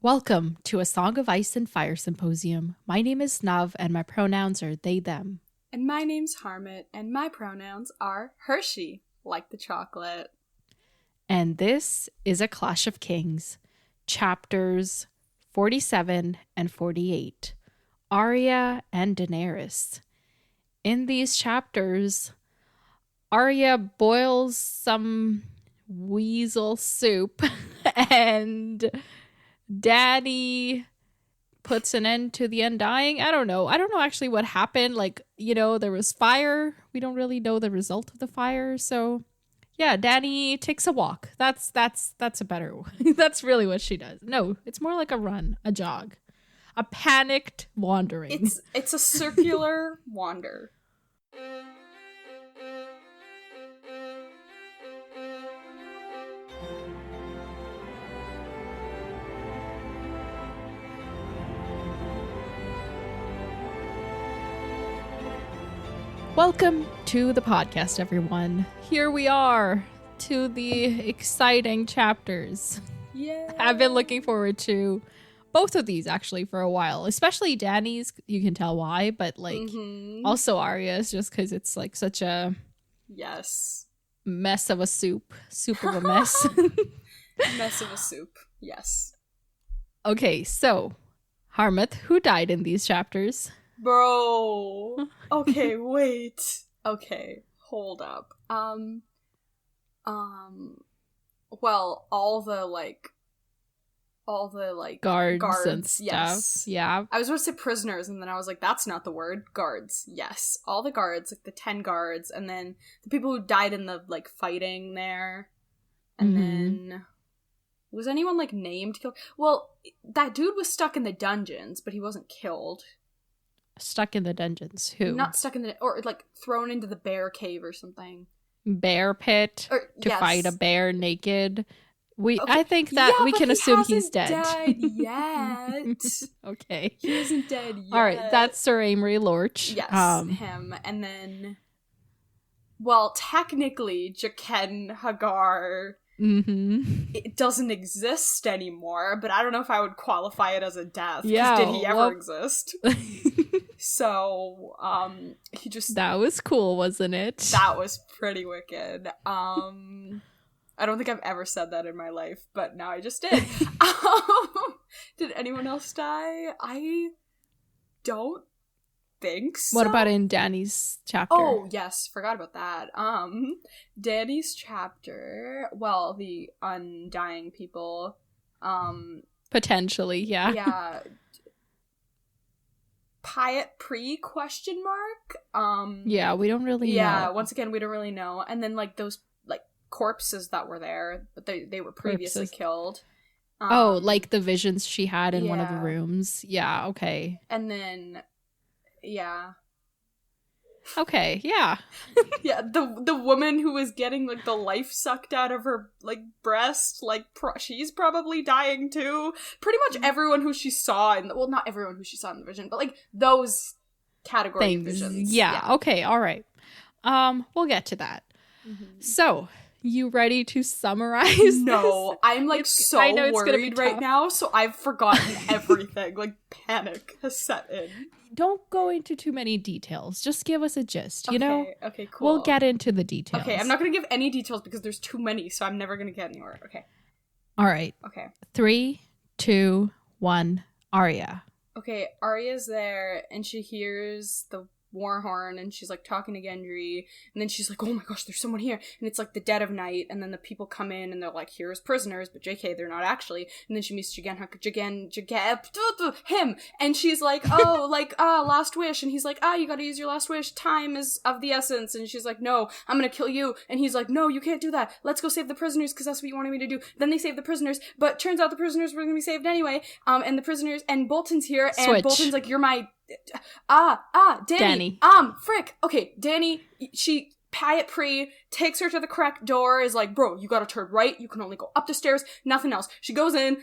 Welcome to a Song of Ice and Fire Symposium. My name is Snav and my pronouns are they, them. And my name's Harmit and my pronouns are Hershey, like the chocolate. And this is A Clash of Kings, chapters 47 and 48, Arya and Daenerys. In these chapters, Arya boils some weasel soup and Dany puts an end to the Undying. I don't know actually what happened. There was fire. We don't really know the result of the fire. So yeah, Dany takes a walk. That's a better one. That's really what she does. No, it's more like a run, a jog, a panicked wandering. It's a circular wander. Welcome to the podcast, everyone. Here we are to the exciting chapters. Yeah. I've been looking forward to both of these actually for a while, especially Dany's. You can tell why, but also Arya's, just because it's like such a mess of a soup of a mess. Mess of a soup. Yes. Okay, so Harmith, who died in these chapters? Bro. Okay, wait. Okay, hold up. Well, all the guards and stuff. Yes. Yeah. I was going to say prisoners, and then I was like, that's not the word. Guards. Yes. All the guards, like the 10 guards, and then the people who died in the, fighting there. And then... Was anyone, named killed? Well, that dude was stuck in the dungeons, but he wasn't killed. Stuck in the dungeons. Who? Not stuck in the... Or, thrown into the bear cave or something. Bear pit to fight a bear naked. I think that we can assume he's dead. Died yet. Okay. He isn't dead yet. All right, that's Sir Amory Lorch. Yes, him. And then... Well, technically, Jaqen Hagar... It doesn't exist anymore, but I don't know if I would qualify it as a death. Yeah, did he ever exist? So, he just... That was cool, wasn't it? That was pretty wicked. I don't think I've ever said that in my life, but now I just did. Did anyone else die? I don't think so. What about in Dany's chapter? Oh, yes, forgot about that. Dany's chapter, well, the Undying people, potentially, yeah. Yeah. Piet Pre ? Yeah, we don't really know. Yeah, once again, we don't really know. And then, those, corpses that were there, but they were previously killed. The visions she had in one of the rooms. Yeah, okay. And then... Yeah. Okay, yeah. Yeah, the woman who was getting, the life sucked out of her, breast, she's probably dying too. Pretty much everyone who she saw well, not everyone who she saw in the vision, but, those category visions. Yeah, okay, alright. We'll get to that. So, you ready to summarize No, I'm, so worried right now, so I've forgotten everything. Panic has set in. Don't go into too many details. Just give us a gist, you know? Okay, cool. We'll get into the details. Okay, I'm not going to give any details because there's too many, so I'm never going to get anywhere. Okay. All right. Okay. 3, 2, 1, Arya. Okay, Arya's there, and she hears the war horn, and she's talking to Gendry, and then she's like, oh my gosh, there's someone here, and it's the dead of night, and then the people come in and they're like, here's prisoners, but JK, they're not actually. And then she meets him, and she's like, oh, last wish, and he's like, you gotta use your last wish, time is of the essence, and she's like, no, I'm gonna kill you, and he's like, no, you can't do that, let's go save the prisoners, because that's what you wanted me to do. Then they save the prisoners, but turns out the prisoners were gonna be saved anyway, and the prisoners, and Bolton's here, and Bolton's like, you're my... Dany. Dany. Frick. Okay, Dany, she Pyatt Pree takes her to the correct door, is like, bro, you gotta turn right, you can only go up the stairs, nothing else. She goes in,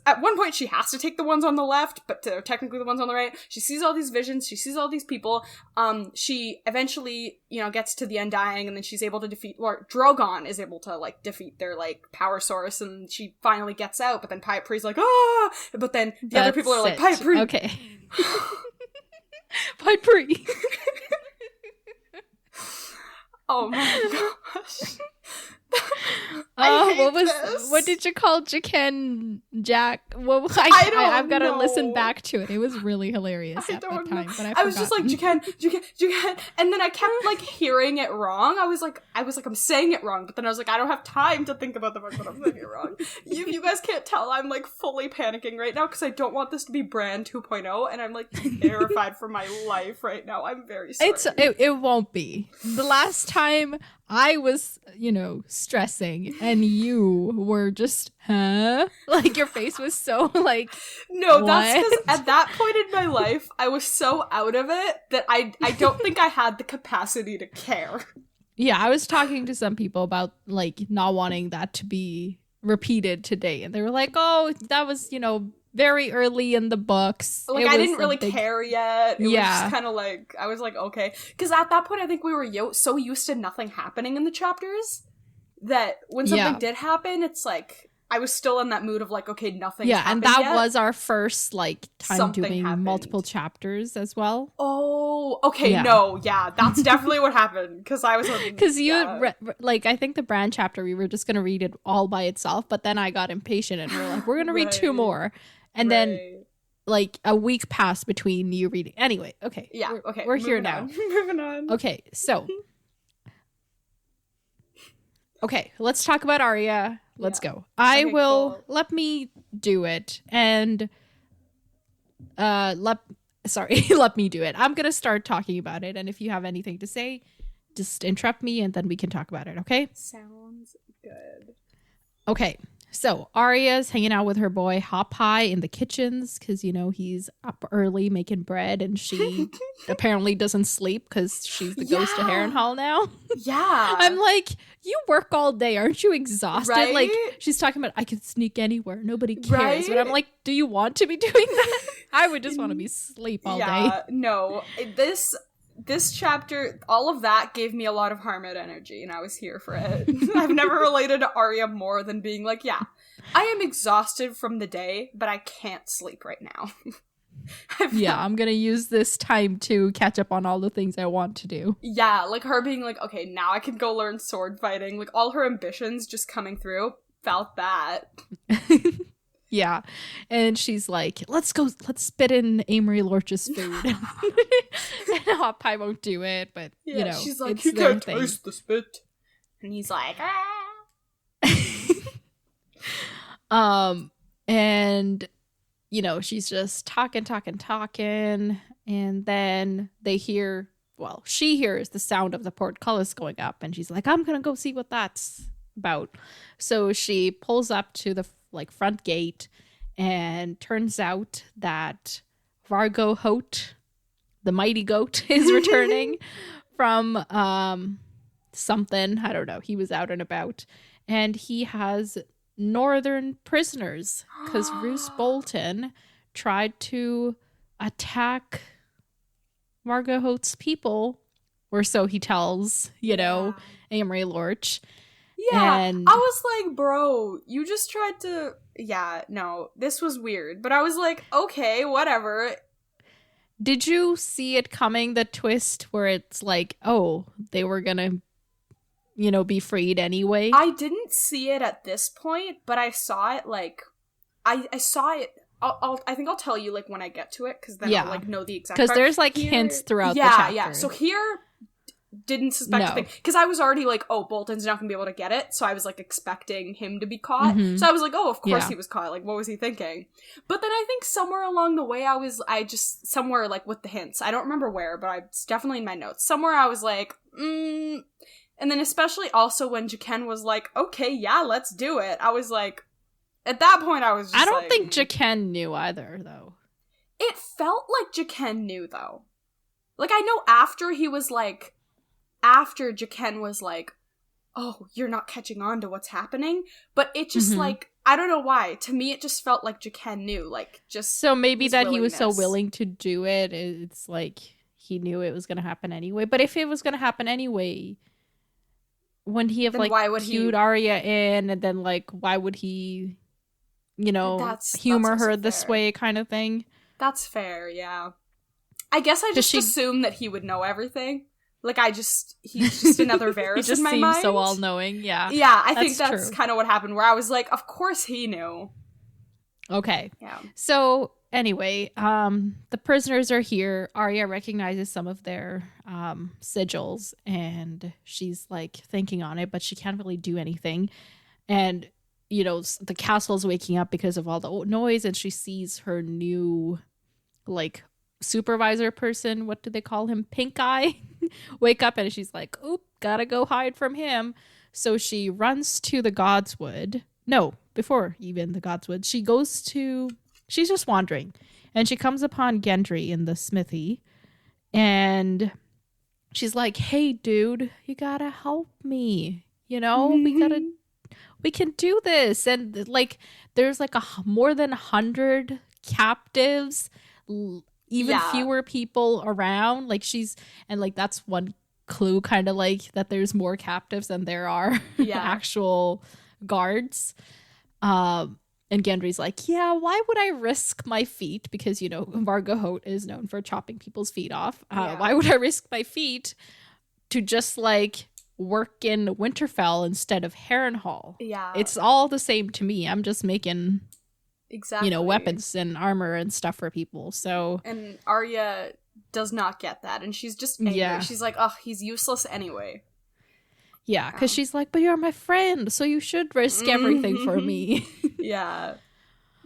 at one point she has to take the ones on the left, but they're technically the ones on the right. She sees all these visions, she sees all these people, she eventually, gets to the Undying, and then she's able to defeat, or Drogon is able to, like, defeat their, like, power source, and she finally gets out, but then Pyatt Pree's like, ah! But then the other people are like, Pyatt Pree! Okay. Pyatt Pree! Oh my gosh. What did you call Jaqen Jack? Well, I've got to listen back to it. It was really hilarious at that time. But I was just like, Jaqen, and then I kept like hearing it wrong. I was like, I'm saying it wrong, but then I was like, I don't have time to think about the fact that I'm saying it wrong. If you guys can't tell, I'm like fully panicking right now because I don't want this to be Brand 2.0, and I'm like terrified for my life right now. I'm very sorry. It won't be. The last time I was, stressing, and you were just, huh? Like, your face was so, like, no, what? That's because at that point in my life, I was so out of it that I don't think I had the capacity to care. Yeah, I was talking to some people about, like, not wanting that to be repeated today, and they were like, oh, that was, very early in the books. Like, I didn't really care yet. It was just kind of like, I was like, okay. Because at that point, I think we were so used to nothing happening in the chapters that when something did happen, it's like, I was still in that mood of like, okay, nothing happened and that yet. was our first, like, time something doing happened. Multiple chapters as well. Oh, okay, that's definitely what happened. Because I was... Because I think the Bran chapter, we were just going to read it all by itself, but then I got impatient and we were like, we're going to read 2 more. And then, like, a week passed between you reading. Anyway, okay. Yeah, we're here now. Moving on. Okay, so. Okay, let's talk about Arya. Let's go. Let me do it. And let me do it. I'm going to start talking about it. And if you have anything to say, just interrupt me and then we can talk about it, okay? Sounds good. Okay. So Arya's hanging out with her boy Hot Pie in the kitchens because, he's up early making bread and she apparently doesn't sleep because she's the ghost of Harrenhal now. Yeah. I'm like, you work all day. Aren't you exhausted? Right? Like, she's talking about, I can sneak anywhere. Nobody cares. Right? But I'm like, do you want to be doing that? I would just want to be asleep all day. No. This chapter, all of that gave me a lot of Harmut energy, and I was here for it. I've never related to Arya more than being like, yeah, I am exhausted from the day, but I can't sleep right now. I'm gonna use this time to catch up on all the things I want to do. Yeah, like her being like, okay, now I can go learn sword fighting. Like, all her ambitions just coming through. Felt that. Yeah, and she's like, let's spit in Amory Lorch's food. And Hot Pie won't do it, but, she's like, it's you can't taste the spit. And he's like, and, she's just talking, and then she hears the sound of the portcullis going up, and she's like, I'm gonna go see what that's about. So she pulls up to the front gate, and turns out that Vargo Hoat, the mighty goat, is returning from something. I don't know. He was out and about, and he has northern prisoners because Roose Bolton tried to attack Vargo Hoat's people, or so he tells, Amory Lorch. Yeah, and I was like, bro, you just tried to... Yeah, no, this was weird. But I was like, okay, whatever. Did you see it coming, the twist where it's like, oh, they were gonna, be freed anyway? I didn't see it at this point, but I saw it, like... I saw it... I think I'll tell you, like, when I get to it, because then I'll, like, know the exact part. Because there's, like, hints throughout the chapter. Yeah. So here... Didn't suspect the thing because I was already like, oh, Bolton's not gonna be able to get it, so I was like expecting him to be caught. So I was like, oh, of course he was caught. Like, what was he thinking? But then I think somewhere along the way, I just somewhere like with the hints. I don't remember where, but it's definitely in my notes. Somewhere I was like, and then especially also when Jaqen was like, okay, yeah, let's do it. I was like, at that point, I was. Just I don't think Jaqen knew either, though. It felt like Jaqen knew, though. Like, I know after he was like. after Jaqen was like, oh, you're not catching on to what's happening. But it just, like, I don't know why. To me, it just felt like Jaqen knew, like, just so maybe that willingness. He was so willing to do it. It's like he knew it was going to happen anyway. But if it was going to happen anyway, wouldn't he have, then like, why would cued he... Arya in, and then, like, why would he, you know, that's humor her fair. this way kind of thing? That's fair, yeah. I guess I just assumed that he would know everything. Like, he's just another Varys in my mind. He just seems so all-knowing, yeah. Yeah, I think that's kind of what happened, where I was like, of course he knew. Okay. Yeah. So, anyway, the prisoners are here. Arya recognizes some of their sigils, and she's, like, thinking on it, but she can't really do anything. And, you know, the castle's waking up because of all the noise, and she sees her new, like, supervisor person, what do they call him, Pink Eye, wake up, and she's like, oop, gotta go hide from him. So she runs to the Godswood. No, before even the Godswood, she's just wandering, and she comes upon Gendry in the smithy, and she's like, hey dude, you gotta help me, you know, we can do this. And like there's like more than 100 captives, even fewer people around, like and like that's one clue, kind of like that there's more captives than there are actual guards. And Gendry's like, yeah, why would I risk my feet, because you know Varga Hoat is known for chopping people's feet off. Why would I risk my feet to just like work in Winterfell instead of Harrenhal? It's all the same to me. I'm just making you know, weapons and armor and stuff for people. So, and Arya does not get that, and she's just angry. Yeah. She's like, oh, he's useless anyway. Yeah, because she's like, but you're my friend, so you should risk everything for me. Yeah.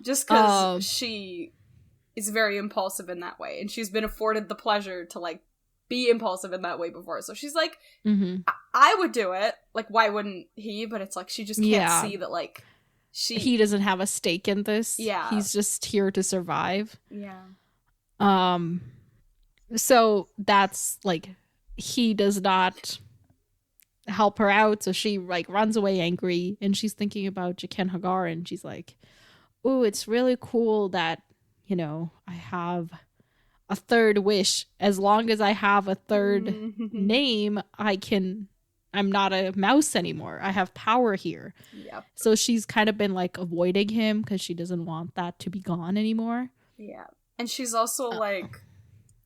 Just because she is very impulsive in that way, and she's been afforded the pleasure to, like, be impulsive in that way before. So she's like, I would do it. Like, why wouldn't he? But it's like, she just can't see that, like, he doesn't have a stake in this. Yeah. He's just here to survive. Yeah. So that's like, he does not help her out. So she like runs away angry, and she's thinking about Jaqen Hagar, and she's like, oh, it's really cool that, you know, I have a third wish. As long as I have a third name, I'm not a mouse anymore. I have power here. Yep. So she's kind of been like avoiding him because she doesn't want that to be gone anymore. Yeah. And she's also like,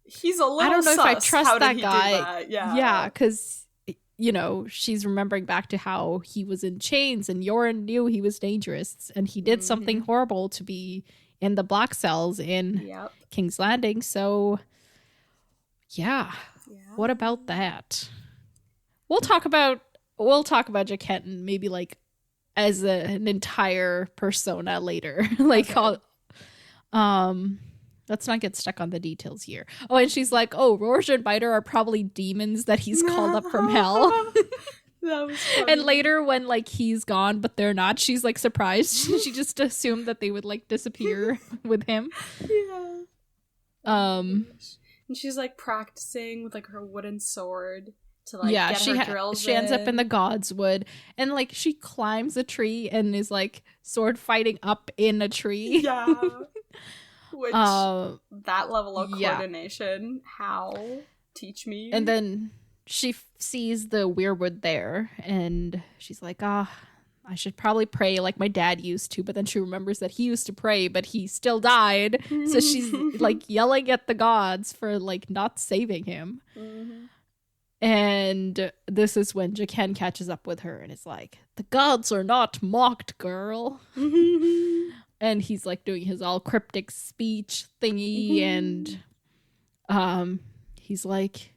he's a little I don't know sus. If I trust How that did guy. Do that? Yeah. Yeah, because, you know, she's remembering back to how he was in chains and Yoren knew he was dangerous and he did something horrible to be in the black cells in King's Landing. So, yeah. What about that? We'll talk about Jaqen maybe like as an entire persona later. Like, let's not get stuck on the details here. Oh, and she's like, oh, Rorge and Biter are probably demons that he's called up from hell. That was funny. And later when like he's gone but they're not, she's like surprised. She just assumed that they would like disappear with him. Yeah. And she's like practicing with like her wooden sword to like get her drills she ends up in the Godswood, and like she climbs a tree and is like sword fighting up in a tree. Yeah. Which that level of coordination, how? Teach me. And then she sees the weirwood there, and she's like, I should probably pray like my dad used to. But then she remembers that he used to pray, but he still died. So she's like yelling at the gods for like not saving him. And this is when Jaqen catches up with her and is like, the gods are not mocked, girl. And he's like doing his all cryptic speech thingy. And he's like,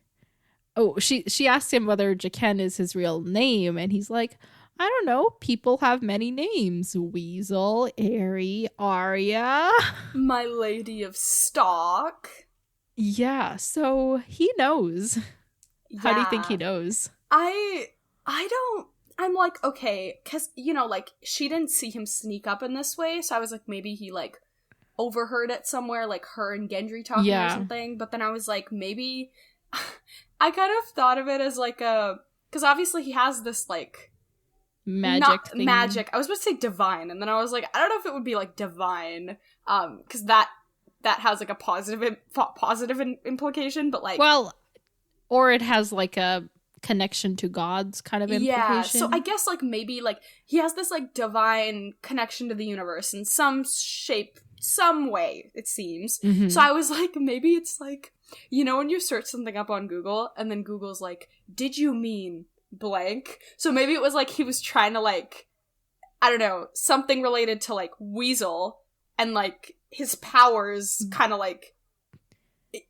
oh, she asks him whether Jaqen is his real name. And he's like, I don't know. People have many names. Weasel, Airy, Arya. My Lady of Stock. Yeah, so he knows. Yeah. How do you think he knows? I don't... I'm like, okay, because, you know, like, she didn't see him sneak up in this way, so I was like, maybe he, like, overheard it somewhere, like, her and Gendry talking or something, but then I was like, maybe... I kind of thought of it as like a, because obviously he has this like Magic thing. Magic. I was about to say divine, and then I was like, I don't know if it would be like divine, because that has like a positive implication, but like, well, or it has like a connection to gods kind of implication. Yeah, so I guess like maybe like he has this like divine connection to the universe in some shape, some way, it seems. Mm-hmm. So I was like, maybe it's like, you know, when you search something up on Google and then Google's like, did you mean blank? So maybe it was like he was trying to like, I don't know, something related to like Weasel, and like his powers kind of like,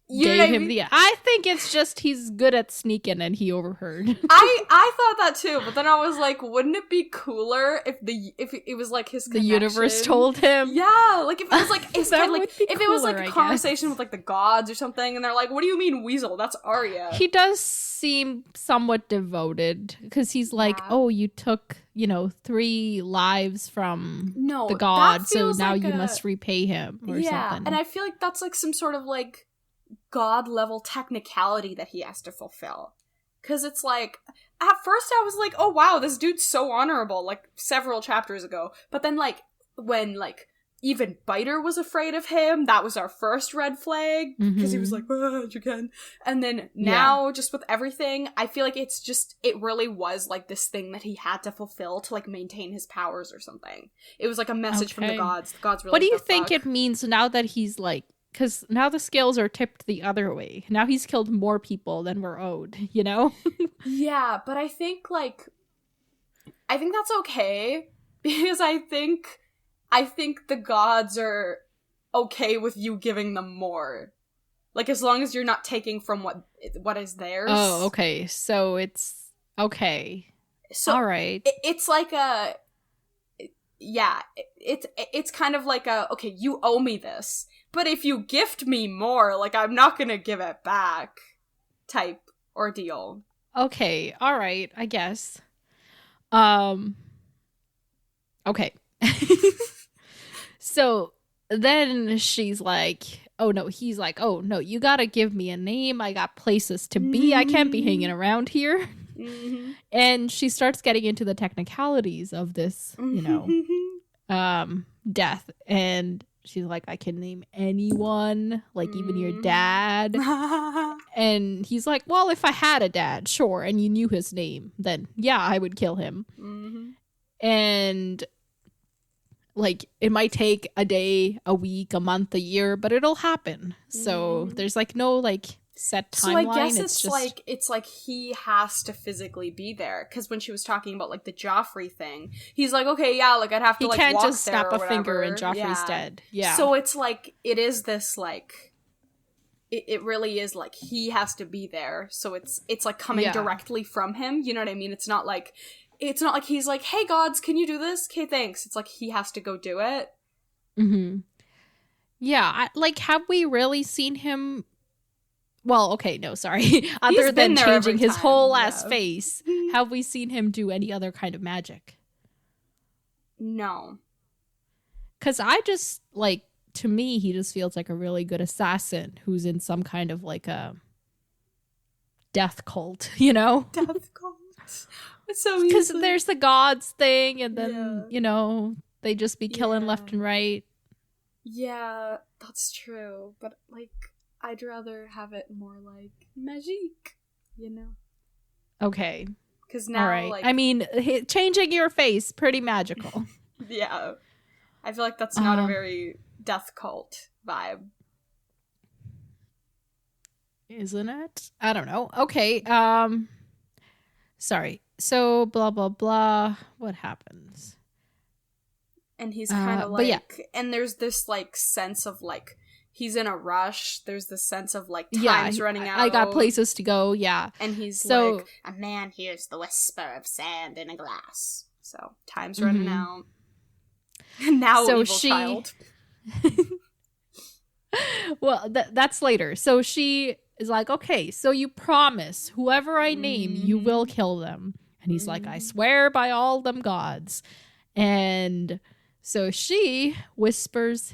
you gave know what him I mean? the. I think it's just he's good at sneaking and he overheard. I thought that too, but then I was like, wouldn't it be cooler if it was like his The connection? universe told him. Yeah, like if it was like his That like would be if it was like cooler, a I conversation guess. with like the gods or something, and they're like, "What do you mean Weasel? That's Arya." He does seem somewhat devoted because he's like, Yeah. oh, you took 3 lives from No, the that god, so feels now like you a- must repay him or something. and I feel like that's like some sort of like god level technicality that he has to fulfill. Because it's like, at first I was like, oh wow, this dude's so honorable, like several chapters ago. But then like, when like, even Biter was afraid of him, that was our first red flag. Because he was like, you can. And then now, just with everything, I feel like it's just, it really was like this thing that he had to fulfill to like maintain his powers or something. It was like a message from the Okay. gods. The gods really What do you the think fuck. it means now that he's like, because now the scales are tipped the other way. Now he's killed more people than we're owed, you know? Yeah, but I think that's okay, because I think the gods are okay with you giving them more. Like, as long as you're not taking from what is theirs. Oh, okay. So it's okay. So all right. it's like a, yeah, it's kind of like a, okay, you owe me this, but if you gift me more, like, I'm not gonna give it back type ordeal. Okay, all right, I guess. Okay. So then she's like, oh no, he's like, oh no, you gotta give me a name. I got places to be. I can't be hanging around here. Mm-hmm. And she starts getting into the technicalities of this, death. And she's like, I can name anyone, like even your dad. And he's like, well, if I had a dad, sure, and you knew his name, then yeah, I would kill him. Mm-hmm. And like, it might take a day, a week, a month, a year, but it'll happen. So there's like no like set timeline. So I guess it's just it's like he has to physically be there, because when she was talking about like the Joffrey thing, he's like, okay, yeah, like I'd have to he like can't walk just there snap or a finger and whatever. Joffrey's dead. Yeah. So it's like, it is this like, it really is like he has to be there. So it's like coming directly from him. You know what I mean? It's not like he's like, hey gods, can you do this? Okay, thanks. It's like he has to go do it. Mm-hmm. Yeah, like, have we really seen him? Well, okay, no, sorry. Other than there changing every his time, whole yeah. ass face, have we seen him do any other kind of magic? No. Because I just, like, to me, he just feels like a really good assassin who's in some kind of, like, a death cult, you know? Death cult. It's so easy. Because there's the gods thing, and then, you know, they just be killing left and right. Yeah, that's true. But, like, I'd rather have it more like magique, you know? Okay. Because now, all right. like... I mean, changing your face, pretty magical. Yeah. I feel like that's not a very death cult vibe. Isn't it? I don't know. Okay. Sorry. So, blah, blah, blah. What happens? And he's kind of like... but yeah. And there's this, like, sense of, like... He's in a rush. There's this sense of, like, time's running out. I got places to go, yeah. And he's like, a man hears the whisper of sand in a glass. So, time's running out. And now, so evil child. Well, that's later. So she is like, okay, so you promise whoever I name, you will kill them. And he's like, I swear by all them gods. And so she whispers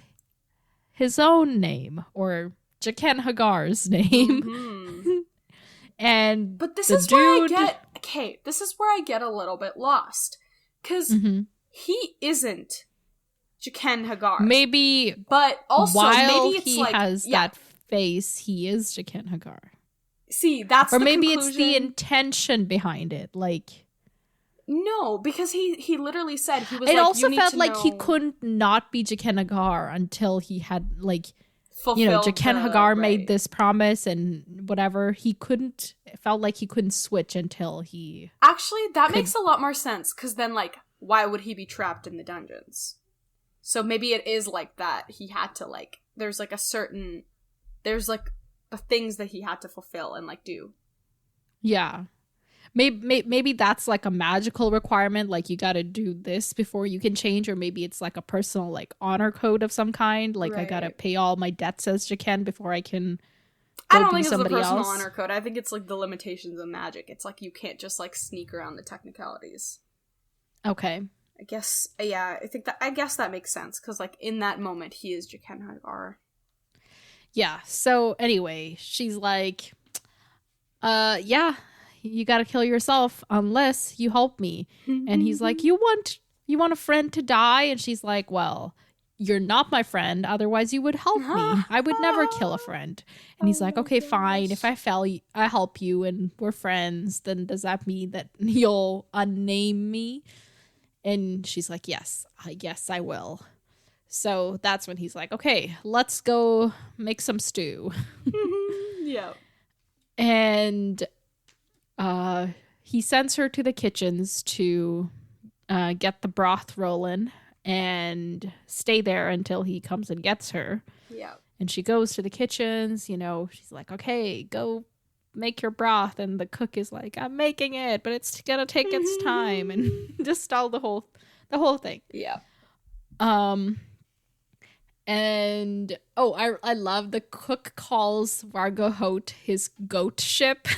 his own name, or Jaqen Hagar's name. And but this the is where dude... this is where I get a little bit lost. Because he isn't Jaqen Hagar. Maybe... But also, while maybe it's he has that face, he is Jaqen Hagar. See, that's or the maybe conclusion. It's the intention behind it. Like... No, because he literally said, he was it like, also you need felt to like know... he couldn't not be Jaqen Hagar until he had, like... fulfilled Jaqen Hagar made this promise and whatever. He couldn't... It felt like he couldn't switch until he... Actually, that makes a lot more sense, because then, like, why would he be trapped in the dungeons? So maybe it is like that. He had to, like... There's, like, a certain... There's, like, the things that he had to fulfill and, like, do. Yeah. Maybe that's, like, a magical requirement. Like, you gotta do this before you can change. Or maybe it's, like, a personal, like, honor code of some kind. Like, I gotta pay all my debts as Jaqen before I can I don't think it's the somebody personal else. honor code. I think it's, like, the limitations of magic. It's, like, you can't just, like, sneak around the technicalities. Okay. I guess, yeah, I guess that makes sense. Because, like, in that moment, he is Jaqen Hagar. Yeah, so anyway, she's like, yeah, you gotta kill yourself unless you help me. And he's like, you want a friend to die? And she's like, well, you're not my friend, otherwise you would help me. I would never kill a friend. And he's like, okay, fine, if I help you and we're friends, then does that mean that you'll unname me? And she's like, yes, I guess I will. So that's when he's like, okay, let's go make some stew. Yeah. And he sends her to the kitchens to get the broth rolling and stay there until he comes and gets her. Yeah. And she goes to the kitchens, she's like, okay, go make your broth. And the cook is like, I'm making it, but it's gonna take its time. And just all the whole thing. Yeah. And I love the cook calls Vargo Hoat his goat ship.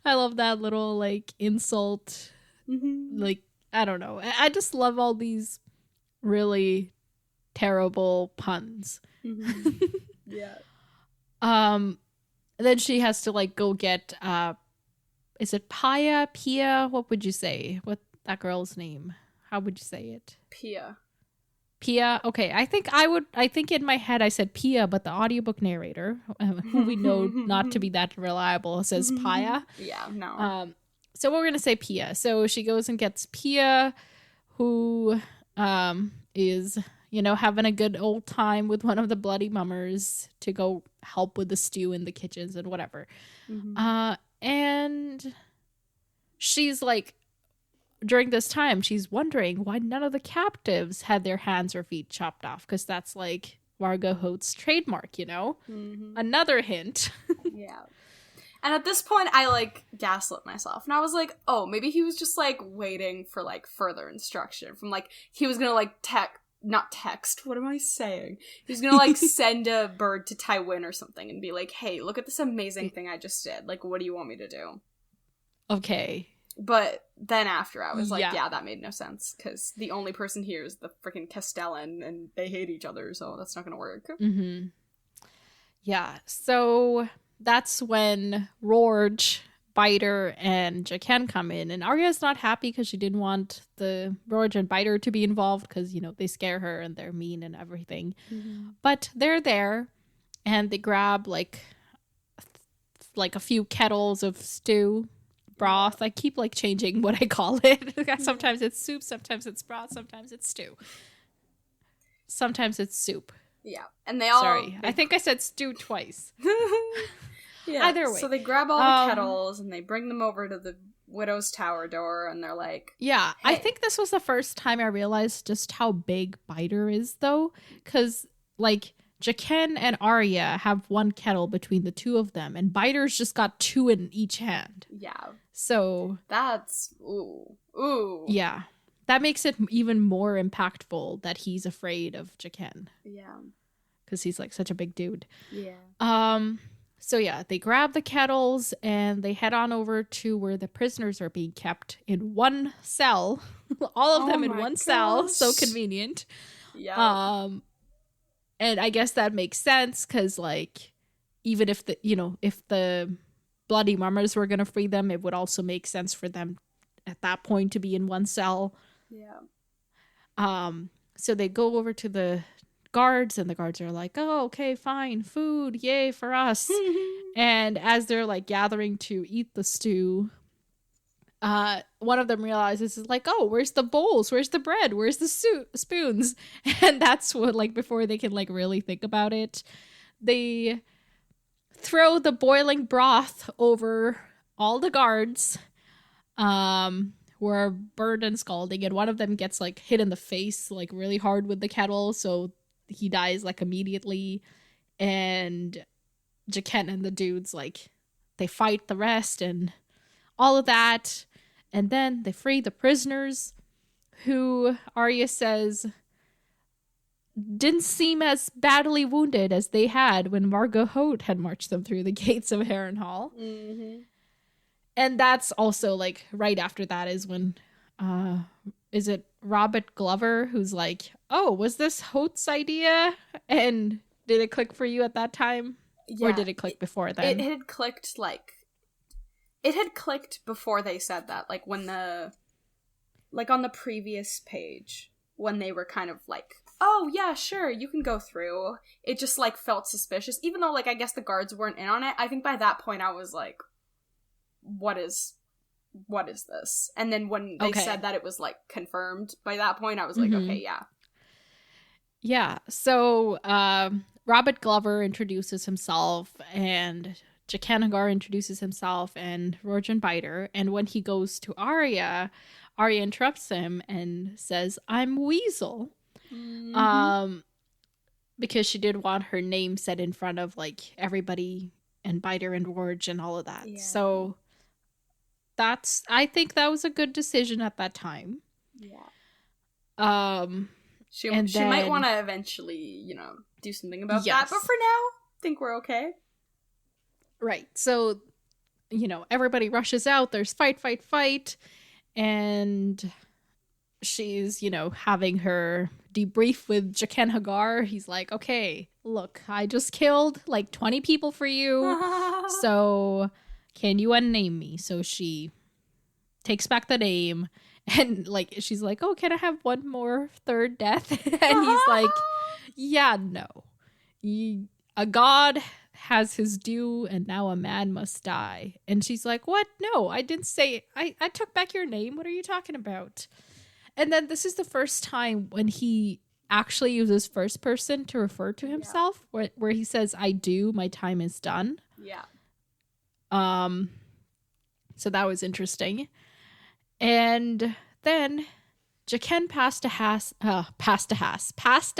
I love that little like insult. Like, I don't know. I just love all these really terrible puns. Yeah. Then she has to like go get is it Pia? What would you say? What that girl's name? How would you say it? Pia. Okay, I think in my head I said Pia, but the audiobook narrator, who we know not to be that reliable, says Pia. Yeah, no. So we're gonna say Pia. So she goes and gets Pia, who is having a good old time with one of the bloody mummers to go help with the stew in the kitchens and whatever. And she's like, during this time, she's wondering why none of the captives had their hands or feet chopped off, because that's like Vargo Hoat's trademark, Another hint. Yeah. And at this point, I like gaslit myself, and I was like, oh, maybe he was just like waiting for like further instruction from like he was gonna like not text. What am I saying? He was gonna like send a bird to Tywin or something and be like, hey, look at this amazing thing I just did. Like, what do you want me to do? Okay. But then after, I was like, yeah, that made no sense, because the only person here is the freaking Castellan, and they hate each other, so that's not gonna work. Yeah, so that's when Rorge, Biter, and Jaqen come in, and Arya's not happy because she didn't want the Rorge and Biter to be involved because, they scare her and they're mean and everything. But they're there, and they grab, like a few kettles of stew. Broth. I keep like changing what I call it. Sometimes it's soup, sometimes it's broth, sometimes it's stew. Sometimes it's soup. Yeah. And they all... Sorry. I think I said stew twice. Yeah. Either way. So they grab all the kettles and they bring them over to the Widow's Tower door, and they're like... Yeah. Hey. I think this was the first time I realized just how big Biter is, though. Because, like, Jaqen and Arya have one kettle between the two of them, and Biter's just got two in each hand. Yeah. So that's ooh. Yeah. That makes it even more impactful that he's afraid of Jaqen. Yeah. Because he's like such a big dude. Yeah. So yeah, they grab the kettles and they head on over to where the prisoners are being kept in one cell. All of them in one cell. So convenient. Yeah. And I guess that makes sense because like even if if the bloody mummers were going to free them, it would also make sense for them at that point to be in one cell. Yeah. So they go over to the guards, and the guards are like, oh, okay, fine, food, yay for us. And as they're like gathering to eat the stew, one of them realizes, is like, oh, where's the bowls, where's the bread, where's the spoons? And that's what, like, before they can like really think about it, they throw the boiling broth over all the guards, who are burned and scalding, and one of them gets like hit in the face like really hard with the kettle, so he dies like immediately. And Jaqen and the dudes, like, they fight the rest and all of that, and then they free the prisoners, who Arya says didn't seem as badly wounded as they had when Margot Hote had marched them through the gates of Harrenhal. Mm-hmm. And that's also, like, right after that is when, is it Robert Glover who's like, oh, was this Hote's idea? And did it click for you at that time? Yeah, or did it click before then? It had clicked, it had clicked before they said that. Like, when on the previous page, when they were kind of like, oh, yeah, sure, you can go through. It just, like, felt suspicious. Even though, like, I guess the guards weren't in on it, I think by that point I was like, what is this? And then when they said that it was, like, confirmed, by that point I was like, okay, yeah. Yeah, so Robert Glover introduces himself, and Jaqen introduces himself, and Rojan Biter, and when he goes to Arya interrupts him and says, I'm Weasel. Mm-hmm. Because she did want her name said in front of, like, everybody, and Biter and Rorge and all of that. Yeah. So I think that was a good decision at that time. Yeah. She might want to eventually, do something about that. But for now, I think we're okay. Right. So, everybody rushes out. There's fight. And she's, having her debrief with Jaqen Hagar. He's like, okay, look, I just killed like 20 people for you. So can you unname me? So she takes back the name, and like, she's like, oh, can I have one more third death? And he's like, yeah, no. A god has his due, and now a man must die. And she's like, what? No, I didn't say, I took back your name. What are you talking about? And then this is the first time when he actually uses first person to refer to himself, where he says, I do, my time is done. Yeah. So that was interesting. And then Jaqen passed a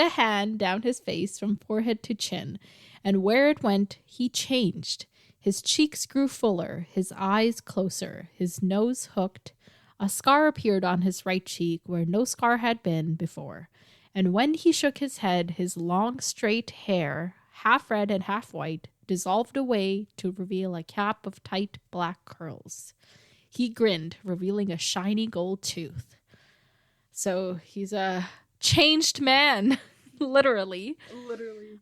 hand down his face from forehead to chin, and where it went, he changed. His cheeks grew fuller, his eyes closer, his nose hooked. A scar appeared on his right cheek where no scar had been before, and when he shook his head, his long straight hair, half red and half white, dissolved away to reveal a cap of tight black curls. He grinned, revealing a shiny gold tooth. So he's a changed man, literally. What did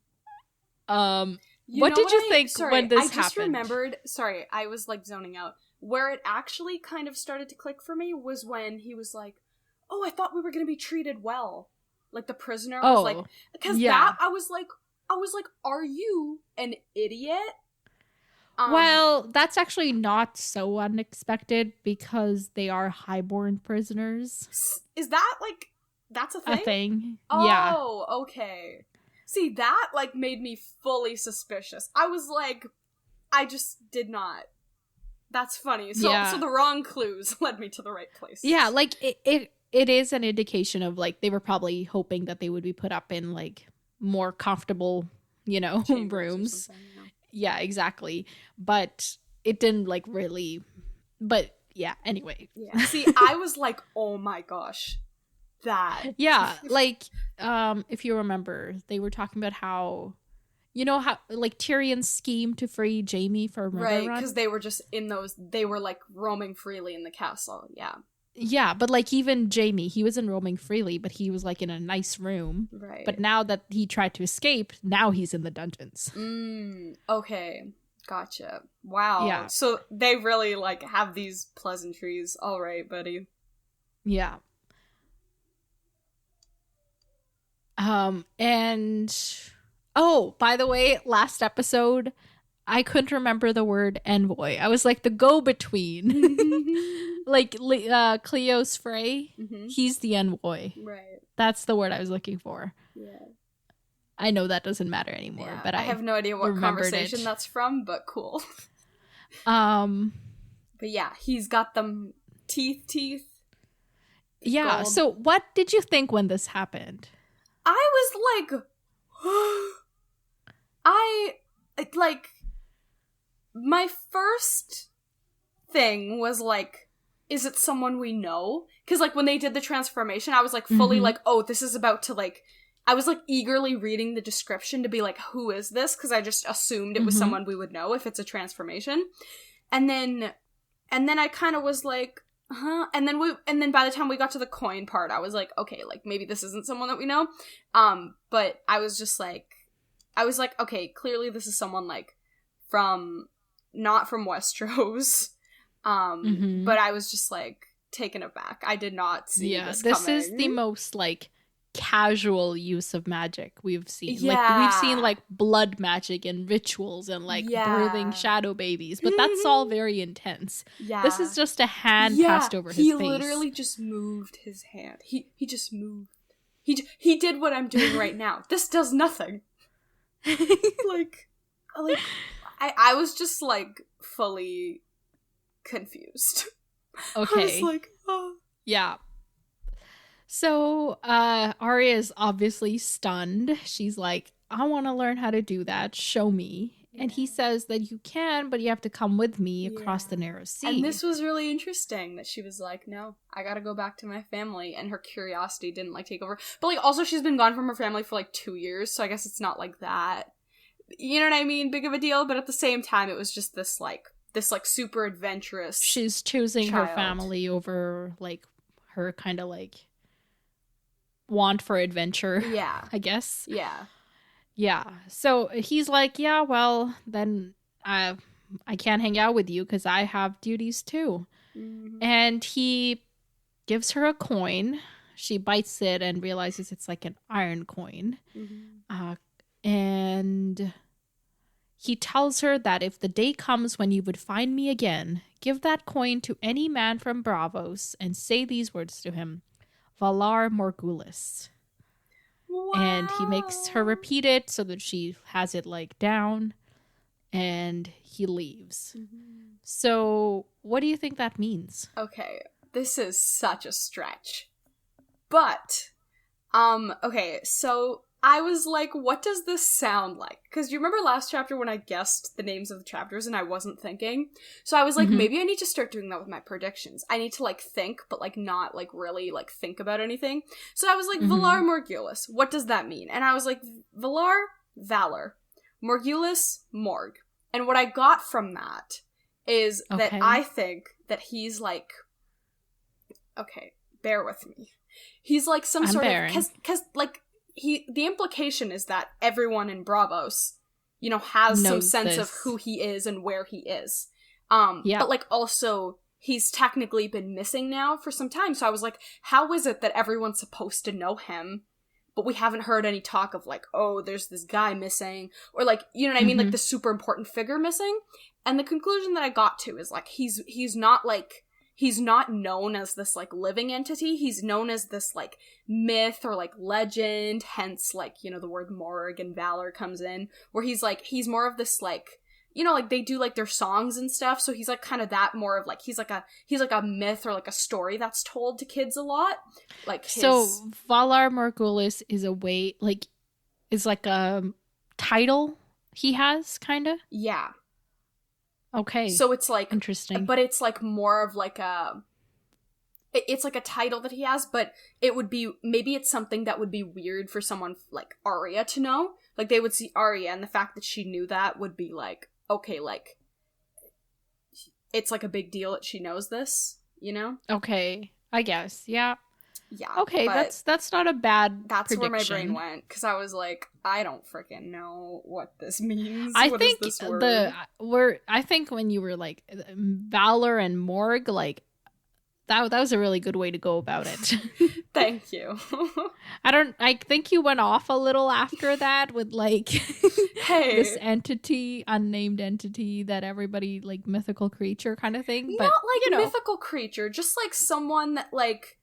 you think when this happened? I just remembered, I was like zoning out. Where it actually kind of started to click for me was when he was like, oh, I thought we were going to be treated well. Like the prisoner was like, because that, I was like, are you an idiot? Well, that's actually not so unexpected because they are highborn prisoners. Is that like, that's a thing? A thing, yeah. Oh, okay. See, that like made me fully suspicious. I was like, I just did not. That's funny. So the wrong clues led me to the right place. Yeah, like it is an indication of like they were probably hoping that they would be put up in like more comfortable, rooms. Yeah, exactly. But it didn't like really. But yeah, anyway. Yeah. See, I was like, oh my gosh, that. Yeah, like if you remember, they were talking about how. How, like, Tyrion's scheme to free Jaime for murder run? Right, because they were just they were, like, roaming freely in the castle, yeah. Yeah, but like even Jamie, he wasn't roaming freely, but he was like in a nice room. Right. But now that he tried to escape, now he's in the dungeons. Okay. Gotcha. Wow. Yeah. So they really like have these pleasantries. All right, buddy. Yeah. And oh, by the way, last episode I couldn't remember the word envoy. I was like the go-between. Like Cleo's Frey, he's the envoy. Right. That's the word I was looking for. Yeah. I know that doesn't matter anymore, Yeah. but I have no idea what conversation it. that's from, but cool. But yeah, he's got them teeth. Yeah, gold. so what did you think when this happened? I was like, my first thing was like, is it someone we know? Because like when they did the transformation, I was like fully like, oh, this is about to like, I was like eagerly reading the description to be like, who is this? Because I just assumed it was someone we would know if it's a transformation. And then I kind of was like, huh? And then by the time we got to the coin part, I was like, okay, like maybe this isn't someone that we know. But I was just like, okay, clearly this is someone like not from Westeros. But I was just like taken aback. I did not see this coming. This is the most like casual use of magic we've seen. Yeah. Like we've seen like blood magic and rituals and like birthing shadow babies, but that's all very intense. Yeah. This is just a hand passed over his face. He literally just moved his hand. He just moved. He did what I'm doing right now. This does nothing. like I was just like fully confused. Okay. I was like, oh. Yeah. So, Arya is obviously stunned. She's like, I want to learn how to do that. Show me. Yeah. And he says that you can, but you have to come with me across the narrow sea. And this was really interesting that she was like, no, I gotta go back to my family. And her curiosity didn't like take over. But like also she's been gone from her family for like 2 years. So I guess it's not like that. You know what I mean? Big of a deal. But at the same time, it was just this super adventurous She's choosing child. Her family over like her kind of like want for adventure. Yeah. I guess. Yeah. Yeah. So he's like, yeah, well, then I can't hang out with you because I have duties too. And he gives her a coin. She bites it and realizes it's like an iron coin. And he tells her that if the day comes when you would find me again, give that coin to any man from Bravos and say these words to him, Valar Morghulis. Wow. And he makes her repeat it so that she has it like down, and he leaves. So what do you think that means? Okay, this is such a stretch. But, okay, so I was like, what does this sound like? Because you remember last chapter when I guessed the names of the chapters and I wasn't thinking? So I was like, maybe I need to start doing that with my predictions. I need to, like, think, but, like, not, like, really, like, think about anything. So I was like, Valar Morghulis, what does that mean? And I was like, Valar, Valor. Morghulis, Morg. And what I got from that is that I think that he's, like, okay, bear with me. He's, like, some sort of, because, like, the implication is that everyone in Bravos, you know, has some sense of who he is and where he is. But, like, also, he's technically been missing now for some time. So I was like, how is it that everyone's supposed to know him, but we haven't heard any talk of, like, oh, there's this guy missing, or, like, you know what I mean? Like, the super important figure missing. And the conclusion that I got to is, like, he's not, like, he's not known as this, like, living entity. He's known as this, like, myth or, like, legend, hence, like, you know, the word Morg and Valor comes in, where he's, like, he's more of this, like, you know, like, they do, like, their songs and stuff, so he's, like, kind of that more of, like, he's like a myth or, like, a story that's told to kids a lot. Like, So, Valar Morghulis is a way, like, is like a title he has, kind of? Yeah. Okay. So it's like interesting, but it's like more of like it's like a title that he has, but it would be, maybe it's something that would be weird for someone like Arya to know. Like they would see Arya and the fact that she knew that would be like, okay, like it's like a big deal that she knows this, you know? Okay. I guess. Yeah. Yeah. Okay, but that's not a bad that's prediction. where my brain went, because I was like, I don't freaking know what this means. I What think is this word? I think when you were like Valor and Morg, like that was a really good way to go about it. Thank you. I think you went off a little after that with like Hey, this entity, unnamed entity that everybody like mythical creature kind of thing. But not like you know, mythical creature, just like someone that like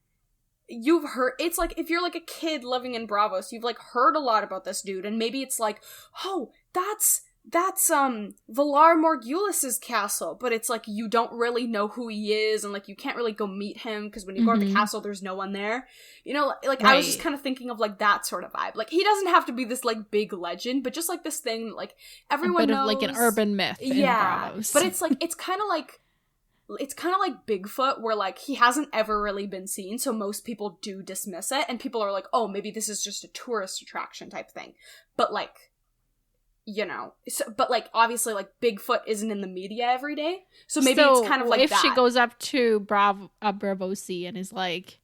you've heard. It's like if you're like a kid living in Bravos, you've like heard a lot about this dude, and maybe it's like, oh, that's Valar Morgulis's castle, but it's like you don't really know who he is, and like you can't really go meet him because when you go to the castle, there's no one there. You know, like I was just kind of thinking of like that sort of vibe. Like he doesn't have to be this like big legend, but just like this thing that like everyone knows, of like an urban myth. In Bravos. But it's like it's kind of like Bigfoot, where like he hasn't ever really been seen, so most people do dismiss it, and people are like, oh, maybe this is just a tourist attraction type thing. But like, you know, but like obviously like Bigfoot isn't in the media every day, so maybe it's kind of like if that. she goes up to Bravosi and is like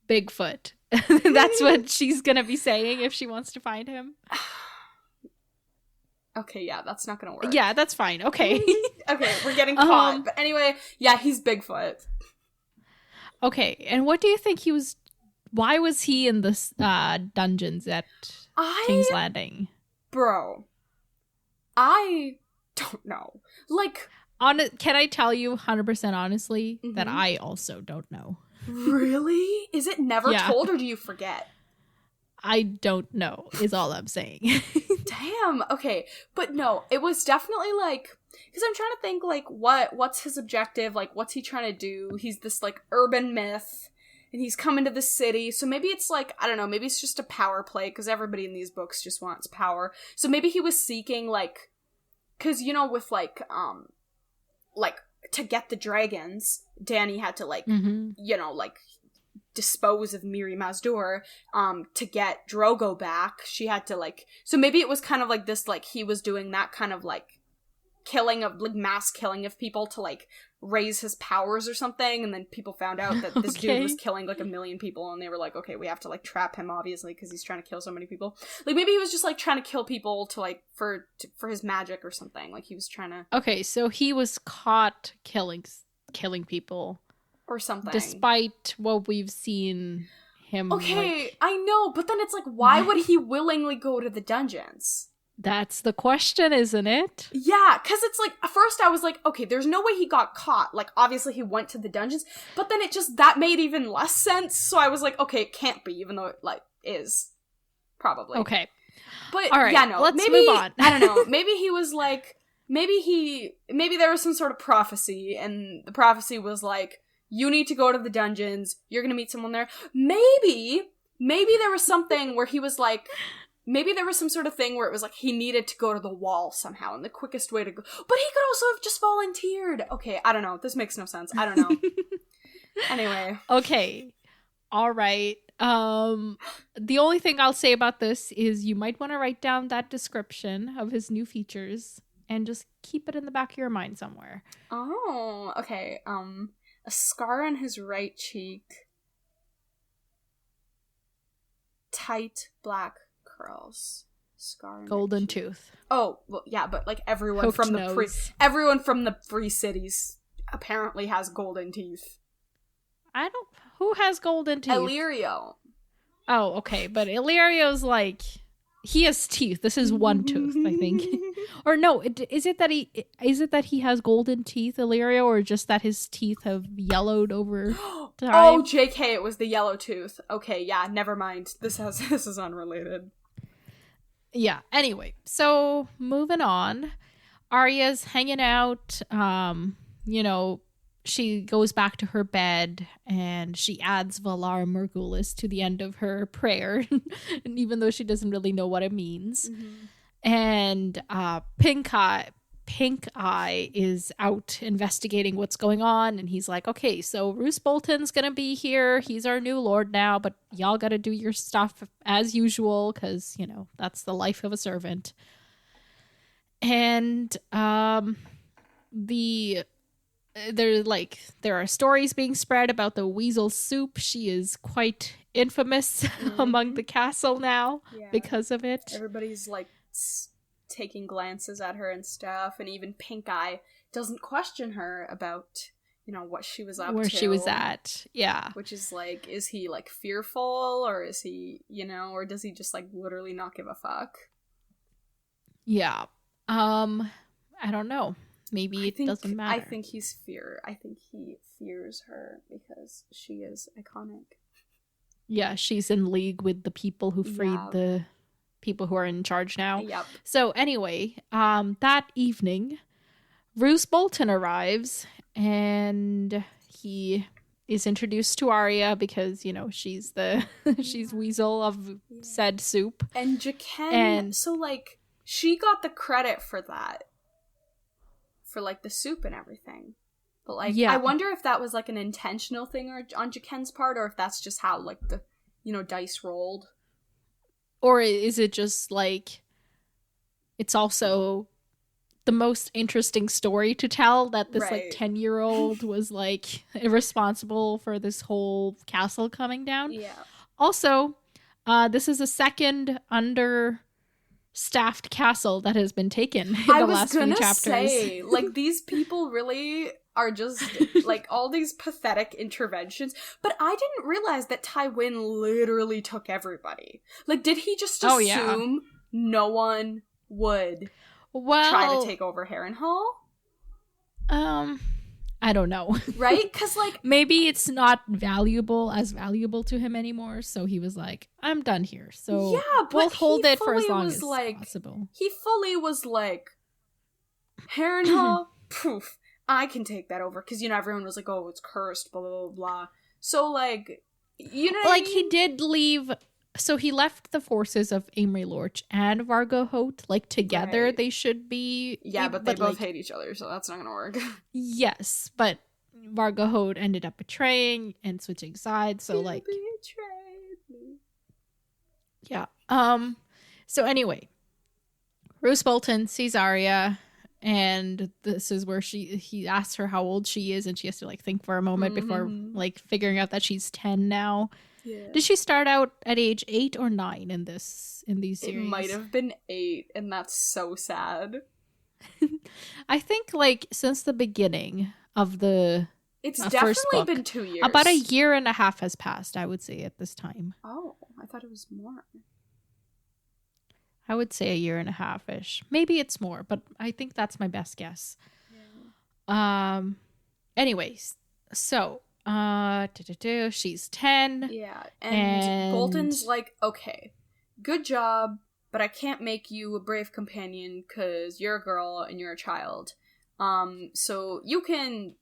Bigfoot, that's what she's gonna be saying if she wants to find him. Okay, yeah, that's not gonna work. Yeah, that's fine. Okay. Okay, we're getting caught. But anyway, yeah, he's Bigfoot. Okay, and what do you think he was? Why was he in the dungeons at King's Landing? Bro, I don't know. Like, can I tell you 100% honestly that I also don't know? Really? Is it never told, or do you forget? I don't know, is all I'm saying. Damn. Okay, but no, it was definitely like, because I'm trying to think like what's his objective? Like, what's he trying to do? He's this like urban myth, and he's coming to the city. So maybe it's like, I don't know, maybe it's just a power play, because everybody in these books just wants power. So maybe he was seeking like, because you know with like to get the dragons, Dany had to like you know like dispose of Miri Mazdur to get Drogo back. She had to like, so maybe it was kind of like this, like he was doing that kind of like killing of like mass killing of people to like raise his powers or something, and then people found out that this dude was killing like 1 million people, and they were like, okay, we have to like trap him obviously because he's trying to kill so many people. Like maybe he was just like trying to kill people to like for his magic or something. Like he was trying to, okay, so he was caught killing people or something, despite what we've seen him. Okay, like, I know, but then it's like, why would he willingly go to the dungeons? That's the question, isn't it? Yeah, because it's like, at first I was like, okay, there's no way he got caught. Like, obviously he went to the dungeons, but then it just, that made even less sense, so I was like, okay, it can't be, even though it, like, is. Probably. Okay. But, all right, yeah, no, let's maybe, move on. I don't know, maybe he was like, maybe there was some sort of prophecy, and the prophecy was like, you need to go to the dungeons, you're gonna meet someone there. Maybe there was something where he was like, maybe there was some sort of thing where it was like he needed to go to the wall somehow, and the quickest way to go, but he could also have just volunteered. Okay, I don't know, this makes no sense, I don't know. Anyway. Okay. All right. The only thing I'll say about this is you might want to write down that description of his new features and just keep it in the back of your mind somewhere. Oh, okay. A scar on his right cheek. Tight black curls. Scar. Golden tooth. Oh, well, yeah, but like everyone Hooked from nose. everyone from the Free Cities apparently has golden teeth. Who has golden teeth? Illyrio. Oh, okay, but Illyrio's like, he has teeth. This is one tooth, I think. Or no, is it that he has golden teeth, Illyrio, or just that his teeth have yellowed over time? Oh, JK, it was the yellow tooth. Okay, yeah, never mind. This is unrelated. Yeah, anyway, so moving on. Arya's hanging out, you know, she goes back to her bed and she adds Valar Morghulis to the end of her prayer, and even though she doesn't really know what it means. And Pink Eye is out investigating what's going on, and he's like, okay, so Roose Bolton's gonna be here. He's our new lord now, but y'all gotta do your stuff as usual, because, you know, that's the life of a servant. And the there are stories being spread about the weasel soup. She is quite infamous among the castle now because of it. Everybody's like taking glances at her and stuff, and even Pink Eye doesn't question her about, you know, what she was up where to. she was at. Yeah. Which is like, is he like fearful, or is he, you know, or does he just like literally not give a fuck? Yeah. I don't know. Maybe it doesn't matter. I think he fears her because she is iconic. Yeah, she's in league with the people who freed the people who are in charge now. Yep. So anyway, that evening, Roose Bolton arrives and he is introduced to Arya because, you know, she's she's Weasel of said soup. And Jaqen, so like she got the credit for that. For like the soup and everything. But like I wonder if that was like an intentional thing or on Jaqen's part, or if that's just how like the, you know, dice rolled. Or is it just like it's also the most interesting story to tell that this like 10-year-old was like irresponsible for this whole castle coming down. Yeah. Also, this is a second understaffed castle that has been taken in the last few chapters. Say, like, these people really are just like all these pathetic interventions. But I didn't realize that Tywin literally took everybody. Like, did he just assume no one would try to take over Harrenhal? I don't know. Right? Because, like, maybe it's not as valuable to him anymore, so he was like, I'm done here. So yeah, but we'll hold it for as long as possible. He fully was like, Harrenhal, poof, I can take that over. Because, you know, everyone was like, oh, it's cursed, blah, blah, blah, blah. So, like, you know what I mean? He did leave... So he left the forces of Amory Lorch and Vargo Hoat, like, together. Right. They should be... Yeah, but they both hate each other, so that's not gonna work. Yes, but Vargo Hoat ended up betraying and switching sides, so, like... betrayed me. Yeah. So anyway, Roose Bolton sees Arya, and this is where he asks her how old she is, and she has to, like, think for a moment before, like, figuring out that she's 10 now. Yeah. Did she start out at age 8 or 9 in these series? It might have been 8, and that's so sad. I think, like, since the beginning of the it's definitely book, been 2 years. About a year and a half has passed, I would say, at this time. Oh, I thought it was more. I would say a year and a half-ish. Maybe it's more, but I think that's my best guess. Yeah. Anyways, so... she's 10. Yeah, and Bolton's like, okay, good job, but I can't make you a brave companion because you're a girl and you're a child. So you can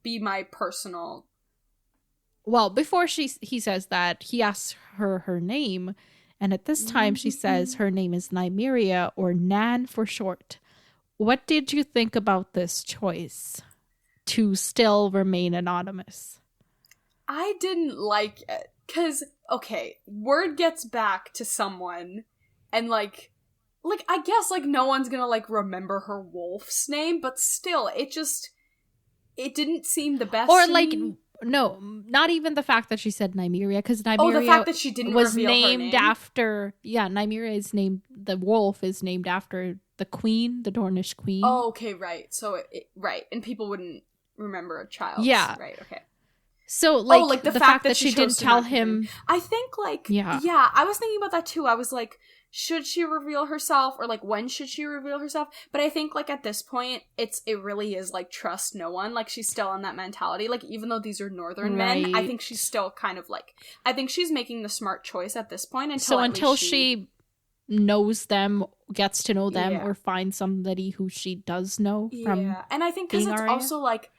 be my personal... Well, before he says that, he asks her name, and at this time she says her name is Nymeria, or Nan for short. What did you think about this choice to still remain anonymous? I didn't like it. Because, okay, word gets back to someone, and, like, I guess, like, no one's gonna, like, remember her wolf's name, but still, it didn't seem the best. Or, like, no, not even the fact that she said Nymeria, because Nymeria the fact that she didn't was reveal named her name. After, Nymeria is named, the wolf is named after the queen, the Dornish queen. Oh, okay, right. So, right, and people wouldn't remember a child. Yeah. Right, okay. So, like the fact that she didn't tell him... I think, like... Yeah, I was thinking about that, too. I was like, should she reveal herself? Or, like, when should she reveal herself? But I think, like, at this point, it really is, like, trust no one. Like, she's still on that mentality. Like, even though these are northern men, I think she's still kind of, like... I think she's making the smart choice at this point until she knows them, gets to know them, or finds somebody who she does know from... Yeah, and I think because it's Arya. Also, like,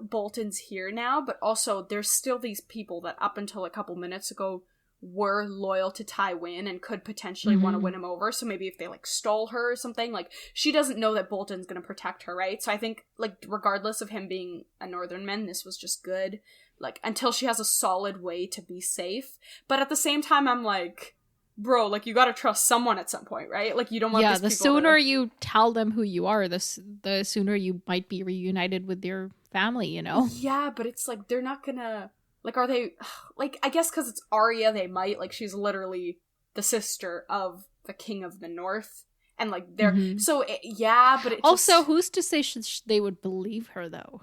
Bolton's here now, but also there's still these people that up until a couple minutes ago were loyal to Tywin and could potentially want to win him over. So maybe if they, like, stole her or something, like, she doesn't know that Bolton's gonna protect her, right? So I think, like, regardless of him being a northern man, this was just good, like, until she has a solid way to be safe. But at the same time, I'm like, bro, like, you gotta trust someone at some point, right? Like, you don't want these the people sooner you tell them who you are, the sooner you might be reunited with your family, you know? Yeah, but it's like, they're not gonna, like, are they, like, I guess because it's Arya, they might, like, she's literally the sister of the King of the North, and, like, they're, so, yeah, but it also, just... who's to say they would believe her, though?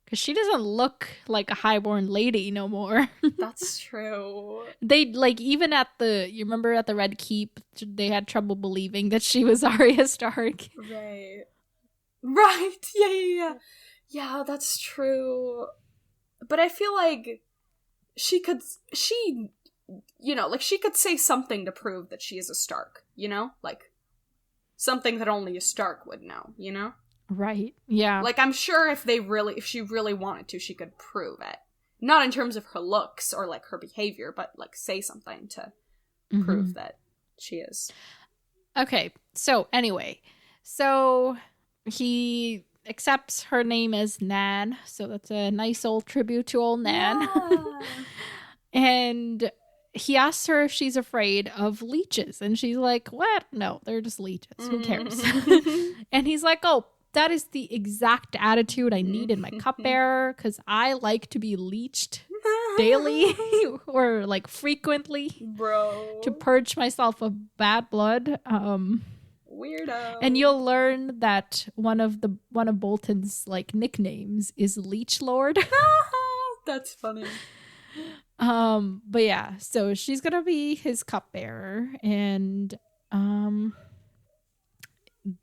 Because she doesn't look like a highborn lady no more. That's true. They, like, even you remember at the Red Keep, they had trouble believing that she was Arya Stark. Right. Right, yeah. Yeah, that's true. But I feel like she could say something to prove that she is a Stark, you know? Like, something that only a Stark would know, you know? Right, yeah. Like, I'm sure if she really wanted to, she could prove it. Not in terms of her looks or, like, her behavior, but, like, say something to prove that she is. Okay, so, anyway. So, he accepts her name as Nan, so that's a nice old tribute to old Nan. Yeah. And he asks her if she's afraid of leeches, and she's like, what? No, they're just leeches. Who cares? And he's like, oh, that is the exact attitude I need in my cupbearer, because I like to be leeched daily or, like, frequently, bro, to purge myself of bad blood. Weirdo. And you'll learn that one of Bolton's, like, nicknames is Leech Lord. That's funny. But yeah, so she's gonna be his cupbearer, and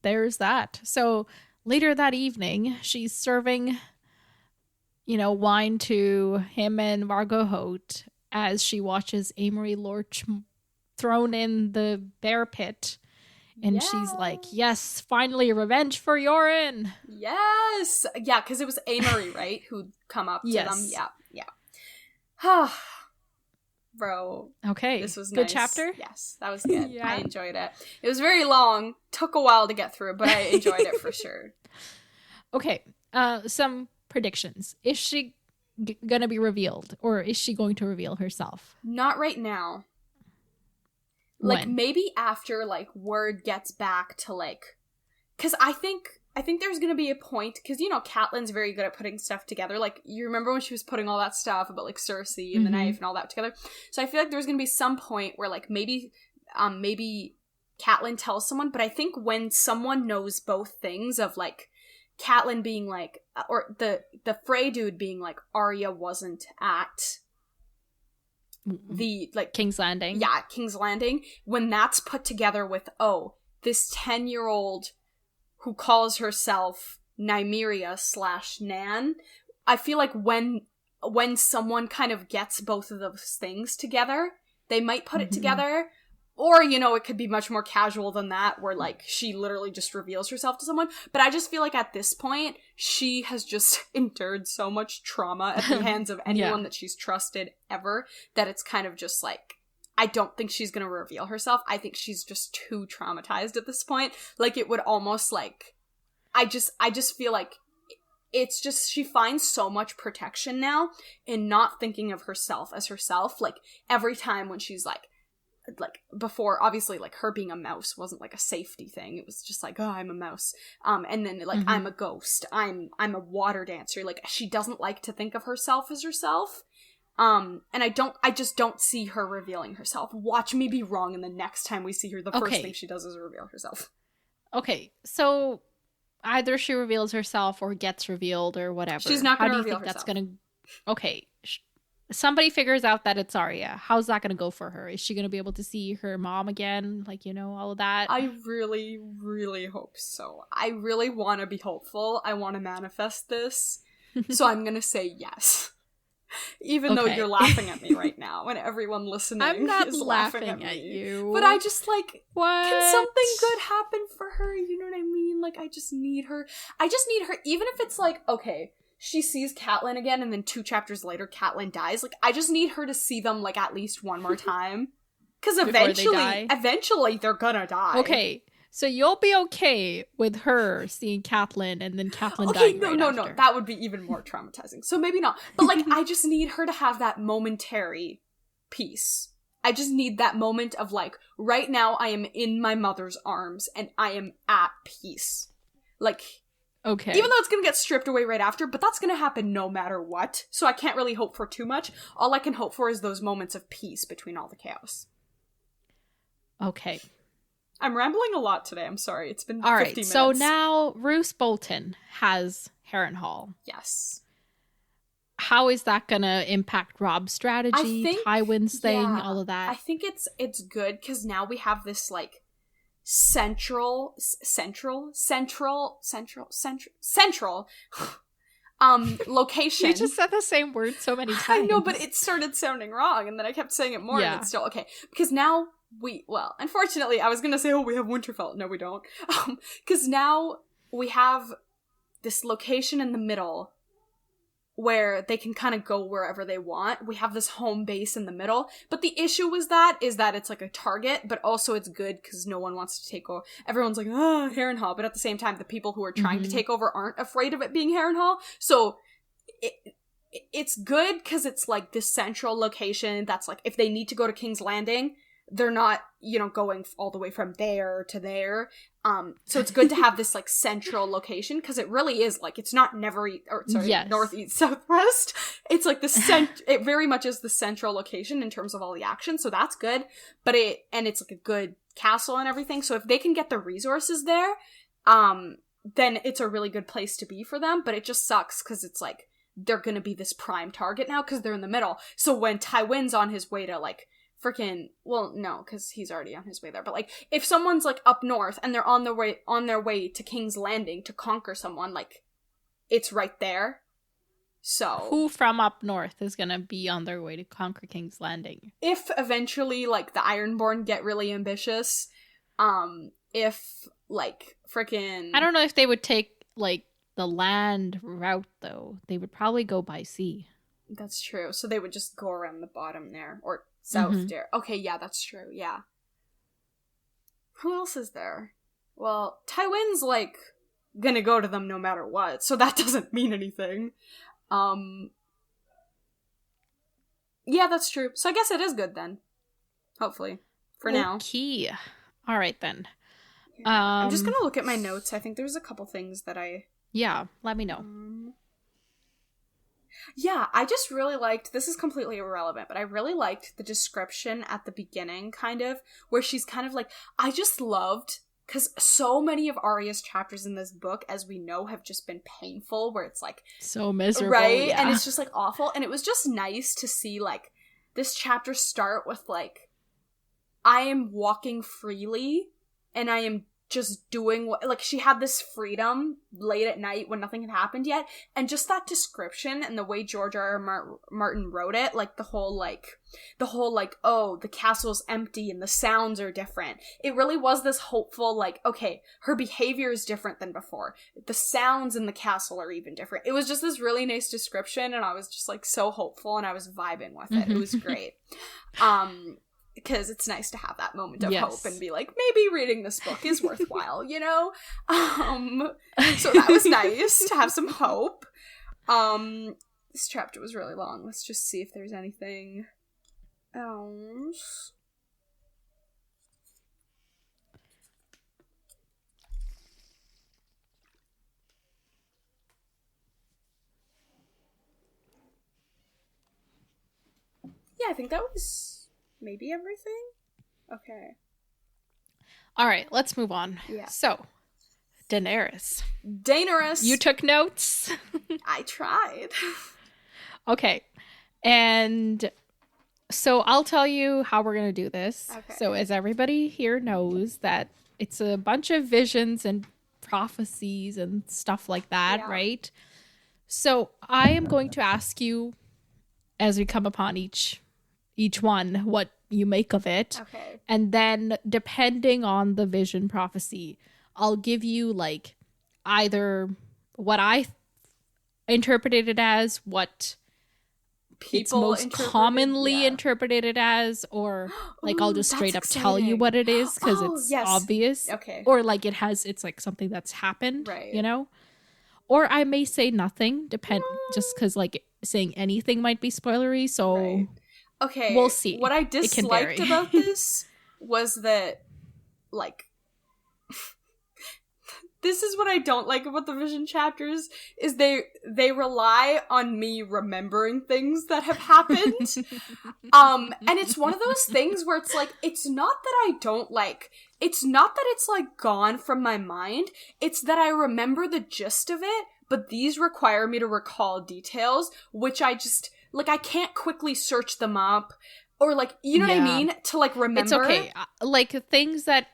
there's that. So later that evening, she's serving, wine to him and Margot Holt as she watches Amory Lorch thrown in the bear pit. And she's like, yes, finally revenge for Yoren. Yes. Yeah, because it was Amory, right? Who'd come up to them. Yeah. Bro. Okay. This was good nice. Chapter? Yes, that was good. Yeah. I enjoyed it. It was very long. Took a while to get through, but I enjoyed it for sure. Okay. Some predictions. Is she gonna be revealed? Or is she going to reveal herself? Not right now. Like, maybe after, like, word gets back to, like... Because I think there's gonna be a point... Because, Catelyn's very good at putting stuff together. Like, you remember when she was putting all that stuff about, like, Cersei and the knife and all that together? So I feel like there's gonna be some point where, like, maybe Catelyn tells someone. But I think when someone knows both things of, like, Catelyn being, like... Or the Frey dude being, like, Arya wasn't at... the, like, King's Landing. Yeah, King's Landing. When that's put together with, this 10-year-old who calls herself Nymeria/Nan, I feel like when someone kind of gets both of those things together, they might put it together. Or, it could be much more casual than that, where, like, she literally just reveals herself to someone. But I just feel like at this point, she has just endured so much trauma at the hands of anyone that she's trusted ever, that it's kind of just, like, I don't think she's gonna reveal herself. I think she's just too traumatized at this point. Like, it would almost, like... I just feel like it's just, she finds so much protection now in not thinking of herself as herself. Like, every time when she's, like, before, obviously, like, her being a mouse wasn't, like, a safety thing. It was just like, oh, I'm a mouse. And then, like, I'm a ghost. I'm a water dancer. Like, she doesn't like to think of herself as herself. And I just don't see her revealing herself. Watch me be wrong, and the next time we see her, the first thing she does is reveal herself. Okay, so either she reveals herself or gets revealed or whatever. She's not going to reveal herself. That's gonna... Okay, somebody figures out that it's Arya. How's that going to go for her? Is she going to be able to see her mom again? Like, all of that? I really, really hope so. I really want to be hopeful. I want to manifest this. So I'm going to say yes. Even though you're laughing at me right now, and everyone listening I'm not is laughing at me. You. But I just, like, what? Can something good happen for her? You know what I mean? Like, I just need her, even if it's like, okay, she sees Catelyn again, and then 2 chapters later, Catelyn dies. Like, I just need her to see them, like, at least one more time. Because eventually they're gonna die. Okay, so you'll be okay with her seeing Catelyn and then Catelyn dying right after. No, that would be even more traumatizing. So maybe not. But, like, I just need her to have that momentary peace. I just need that moment of like, right now I am in my mother's arms and I am at peace. Like, Okay. even though it's gonna get stripped away right after, but that's gonna happen no matter what. So I can't really hope for too much. All I can hope for is those moments of peace between all the chaos. Okay. I'm rambling a lot today. I'm sorry. It's been All 50 right. minutes. So now Roose Bolton has Harrenhal. Yes. How is that going to impact Rob's strategy, Tywin's thing, all of that? I think it's good because now we have this like central location. You just said the same word so many times. I know, but it started sounding wrong, and then I kept saying it more, and it's still okay. Because now unfortunately, I was gonna say, we have Winterfell. No, we don't. Because now we have this location in the middle where they can kind of go wherever they want. We have this home base in the middle, but the issue is that it's like a target, but also it's good because no one wants to take over. Everyone's like, Harrenhal, but at the same time, the people who are trying to take over aren't afraid of it being Harrenhal, so it's good because it's like this central location that's like, if they need to go to King's Landing, they're not, going all the way from there to there. So it's good to have this like central location because it really is like, it's not northeast, southwest. It's like it very much is the central location in terms of all the action. So that's good. But it's like a good castle and everything. So if they can get the resources there, then it's a really good place to be for them. But it just sucks because it's like, they're going to be this prime target now because they're in the middle. So when Tywin's on his way to like, because he's already on his way there, but like if someone's like up north and they're on their way to King's Landing to conquer someone, like it's right there. So who from up north is gonna be on their way to conquer King's Landing? If eventually like the Ironborn get really ambitious, if like I don't know if they would take like the land route though. They would probably go by sea. That's true. So they would just go around the bottom there, or south there. Okay, yeah, that's true. Yeah. Who else is there? Well, Tywin's like gonna go to them no matter what, so that doesn't mean anything. Yeah, that's true. So I guess it is good then. Hopefully. For now. Okay. All right then. Yeah. I'm just gonna look at my notes. I think there's a couple things that Yeah, let me know. Yeah, I just really liked, this is completely irrelevant, but I really liked the description at the beginning, kind of, where she's kind of like, I just loved, because so many of Arya's chapters in this book, as we know, have just been painful, where it's like... So miserable, right? Yeah. And it's just like awful, and it was just nice to see, like, this chapter start with, like, I am walking freely, and I am just doing what, like, she had this freedom late at night when nothing had happened yet, and just that description and the way George R. Martin wrote it, like the whole oh, the castle's empty and the sounds are different, it really was this hopeful, like, okay, her behavior is different than before, the sounds in the castle are even different. It was just this really nice description, and I was just like so hopeful, and I was vibing with it. It was great. Because it's nice to have that moment of hope and be like, maybe reading this book is worthwhile, you know? So that was nice to have some hope. This chapter was really long. Let's just see if there's anything else. Yeah, I think that was... maybe everything? Okay. All right, let's move on. Yeah. So, Daenerys. You took notes? I tried. Okay. And so I'll tell you how we're going to do this. Okay. So as everybody here knows that it's a bunch of visions and prophecies and stuff like that, right? So I am going to ask you as we come upon each one what you make of it. Okay. And then depending on the vision prophecy, I'll give you like either what I interpreted it as, what it's most commonly interpreted it as, or like I'll just straight up tell you what it is because it's obvious. Okay. Or like it's like something that's happened, right? You know? Or I may say nothing, just because like saying anything might be spoilery. So Okay, we'll see. What I It can disliked vary. about this was that, like, this is what I don't like about the Vision chapters, is they rely on me remembering things that have happened. And it's one of those things where it's like, it's not that it's like gone from my mind, it's that I remember the gist of it, but these require me to recall details, which I just, like, I can't quickly search them up, or, like, you know what I mean? To, like, remember. It's okay. Like, things that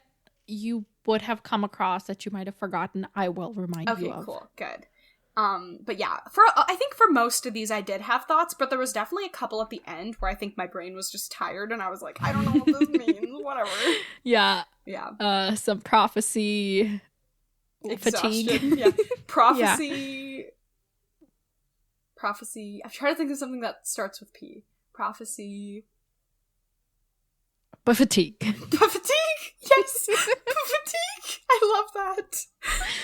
you would have come across that you might have forgotten, I will remind you of. Okay, cool. Good. But yeah, I think for most of these I did have thoughts, but there was definitely a couple at the end where I think my brain was just tired and I was like, I don't know what this means, whatever. Yeah. Yeah. Some prophecy fatigue. Yeah. Prophecy. Prophecy. I'm trying to think of something that starts with P. Prophecy. But fatigue. Fatigue? Yes! Fatigue! I love that.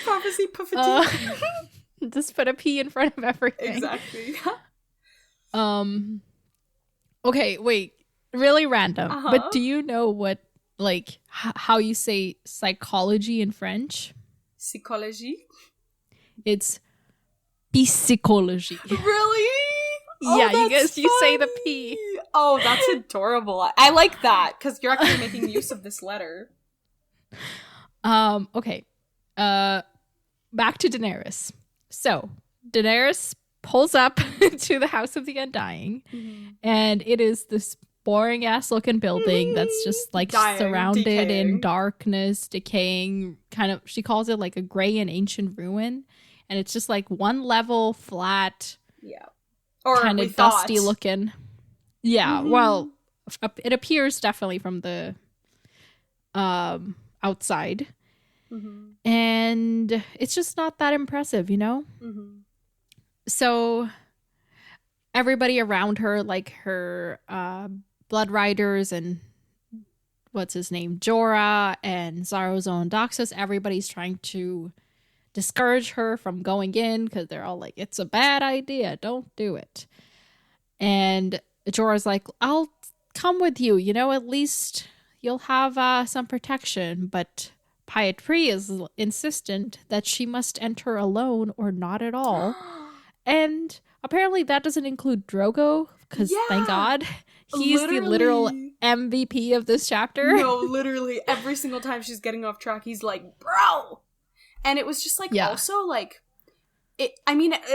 Prophecy, fatigue. Just put a P in front of everything. Exactly. Okay, wait. Really random. But do you know what, like, how you say psychology in French? Psychologie? It's psychology. Really? Yeah, Oh, you say the P. Oh, that's adorable. I like that, because you're actually making use of this letter. Okay. Back to Daenerys. So, Daenerys pulls up to the House of the Undying, and it is this boring-ass looking building that's just, like, surrounded in darkness, decaying, kind of, she calls it, like, a gray and ancient ruin, and it's just, like, one level, flat, or kind of dusty looking. Yeah, well, it appears definitely from the outside. And it's just not that impressive, you know? So everybody around her, like her blood riders and what's his name, Jorah and Zarozone and Doxus, everybody's trying to discourage her from going in because they're all like, it's a bad idea, don't do it. And Jorah's like, I'll come with you, you know, at least you'll have some protection. But Pyatri is insistent that she must enter alone or not at all. And apparently that doesn't include Drogo, because thank God, he's the literal MVP of this chapter. No, literally, every single time she's getting off track, he's like, bro! And it was just, like, also, like, it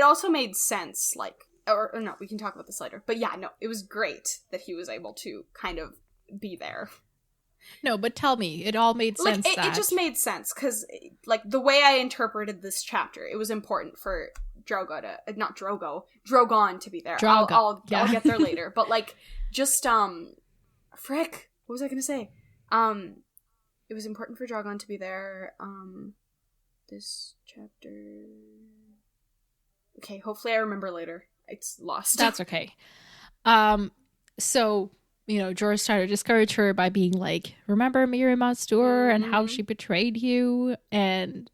also made sense, like, or no, we can talk about this later. But yeah, no, it was great that he was able to kind of be there. No, but tell me, it all made sense. Like, it just made sense, because, like, the way I interpreted this chapter, it was important for Drogon to be there. I'll get there later. But, like, just, frick, what was I gonna say? It was important for Drogon to be there. This chapter... Okay, hopefully I remember later. It's lost. That's okay. So, you know, Jorah's trying to discourage her by being like, remember Miri Monstour and how she betrayed you? And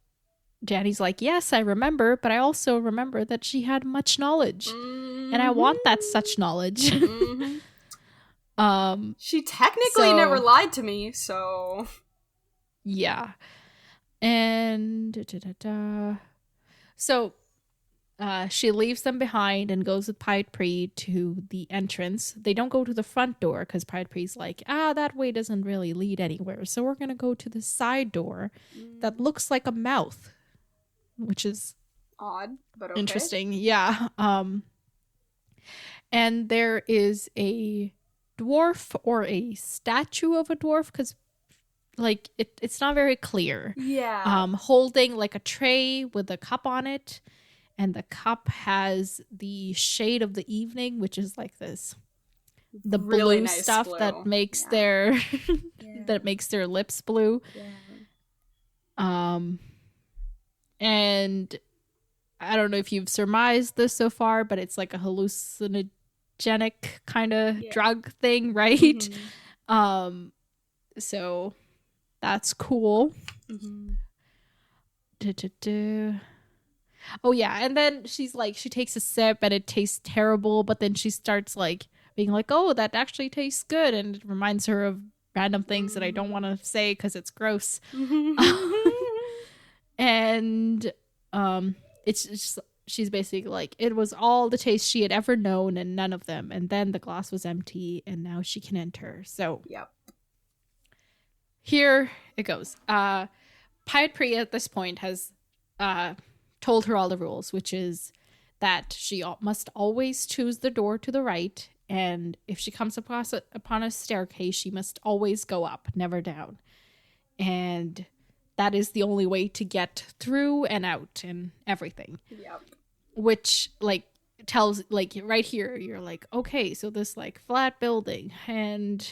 Dany's like, yes, I remember, but I also remember that she had much knowledge. And I want that such knowledge. She technically never lied to me, so... Yeah. And... So... she leaves them behind and goes with Pyatri to the entrance. They don't go to the front door because Pyatpri's like, that way doesn't really lead anywhere. So we're going to go to the side door that looks like a mouth, which is odd, but okay. Interesting. Yeah. And there is a dwarf or a statue of a dwarf, because like it's not very clear. Yeah. Holding like a tray with a cup on it. And the cup has the shade of the evening, which is like this, the really blue nice stuff blue. That makes their that makes their lips blue. Yeah. And I don't know if you've surmised this so far, but it's like a hallucinogenic kind of drug thing, right? Mm-hmm. So that's cool. Mm-hmm. Oh yeah, and then she's like, she takes a sip and it tastes terrible, but then she starts like being like, oh, that actually tastes good. And it reminds her of random things that I don't want to say because it's gross. And it's just, she's basically like, it was all the taste she had ever known and none of them. And then the glass was empty and now she can enter. So yep. Here it goes. Pirate Priya at this point has told her all the rules, which is that she must always choose the door to the right. And if she comes upon a staircase, she must always go up, never down. And that is the only way to get through and out and everything. Yep. Which, like, tells, like, right here, you're like, okay, so this, like, flat building. And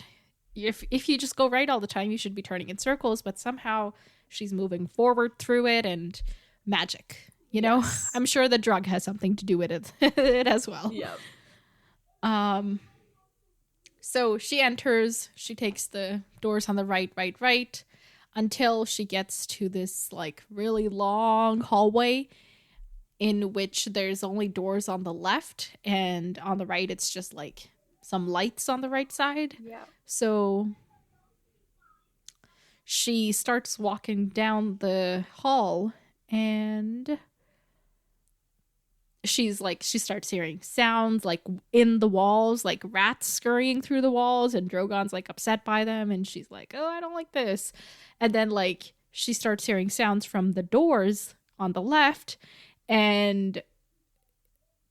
if you just go right all the time, you should be turning in circles. But somehow she's moving forward through it, and magic. You know? Yes. I'm sure the drug has something to do with it as well. Yep. So she enters, she takes the doors on the right, until she gets to this, like, really long hallway in which there's only doors on the left, and on the right it's just, like, some lights on the right side. Yeah. So she starts walking down the hall, and she starts hearing sounds, like, in the walls, like rats scurrying through the walls, and Drogon's, like, upset by them, and she's like, oh, I don't like this. And then, like, she starts hearing sounds from the doors on the left, and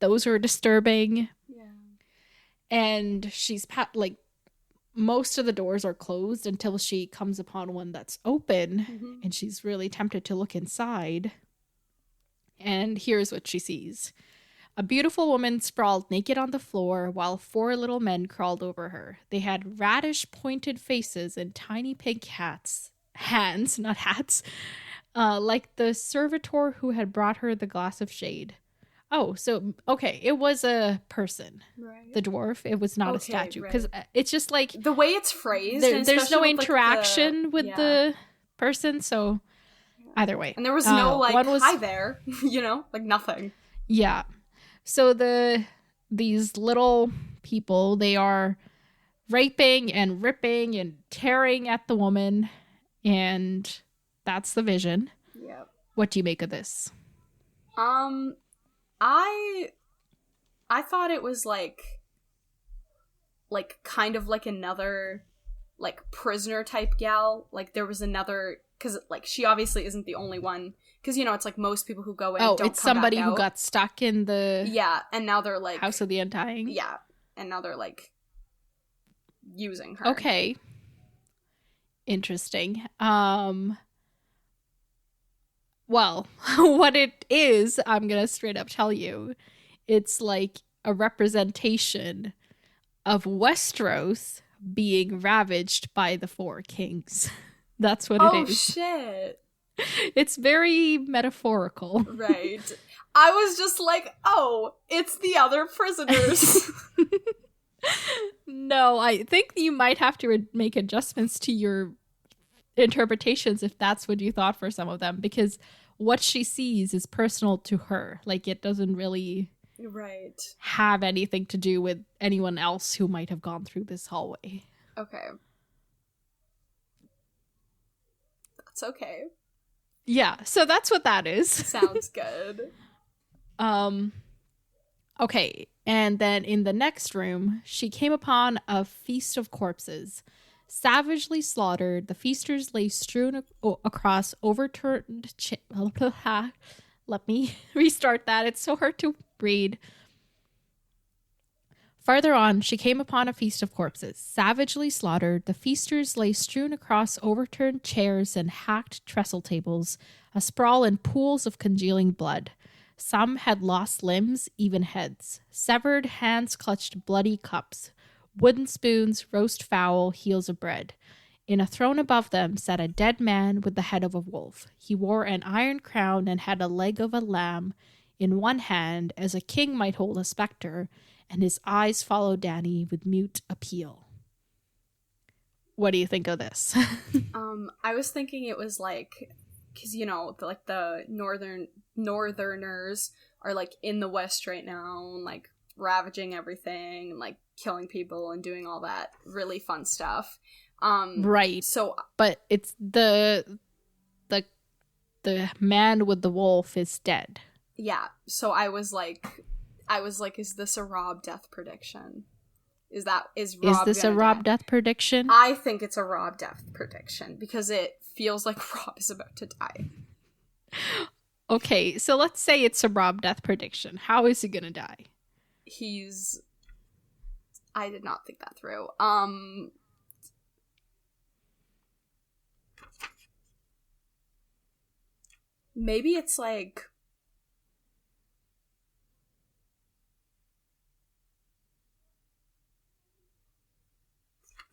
those are disturbing. Yeah. And she's like, most of the doors are closed until she comes upon one that's open, and she's really tempted to look inside. And here's what she sees. A beautiful woman sprawled naked on the floor while 4 little men crawled over her. They had radish pointed faces and tiny pink hands, not hats, like the servitor who had brought her the glass of shade. Oh, so, okay, it was a person. Right. The dwarf. It was not a statue. Because it's just like... The way it's phrased. There's no interaction with the person, so either way. And there was no, like, hi there, you know? Like, nothing. Yeah. So these little people, they are raping and ripping and tearing at the woman, and that's the vision. Yep. What do you make of this? I thought it was like kind of like another, like, prisoner type gal. Like, there was another, because, like, she obviously isn't the only one. Because, you know, it's like most people who go in don't come back out. Oh, it's somebody who got stuck in the... Yeah, and now they're, like... House of the Undying? Yeah, and now they're, like, using her. Okay. Interesting. Well, what it is, I'm gonna straight up tell you. It's like a representation of Westeros being ravaged by the 4 kings. That's what it is. Oh, shit. It's very metaphorical. Right. I was just like, oh, it's the other prisoners. No, I think you might have to make adjustments to your interpretations if that's what you thought for some of them, because what she sees is personal to her. Like, it doesn't really have anything to do with anyone else who might have gone through this hallway. Okay. That's okay. Yeah, so that's what that is. Sounds good. Okay, and then in the next room, she came upon a feast of corpses. Savagely slaughtered, the feasters lay strewn across overturned... Let me restart that. It's so hard to read. Farther on, she came upon a feast of corpses. Savagely slaughtered, the feasters lay strewn across overturned chairs and hacked trestle tables, asprawl in pools of congealing blood. Some had lost limbs, even heads. Severed hands clutched bloody cups. Wooden spoons, roast fowl, heels of bread. In a throne above them sat a dead man with the head of a wolf. He wore an iron crown and had a leg of a lamb in one hand, as a king might hold a spectre, and his eyes followed Dany with mute appeal. What do you think of this? I was thinking it was like, because, you know, the northerners are, like, in the west right now, and, like, ravaging everything, and, like, killing people and doing all that really fun stuff. Right. So, but it's the man with the wolf is dead. yeah. So I was like, is this a Rob death prediction? Is this a Rob death prediction? I think it's a Rob death prediction because it feels like Rob is about to die. Okay, so let's say it's a Rob death prediction. How is he gonna die? I did not think that through. Maybe it's like...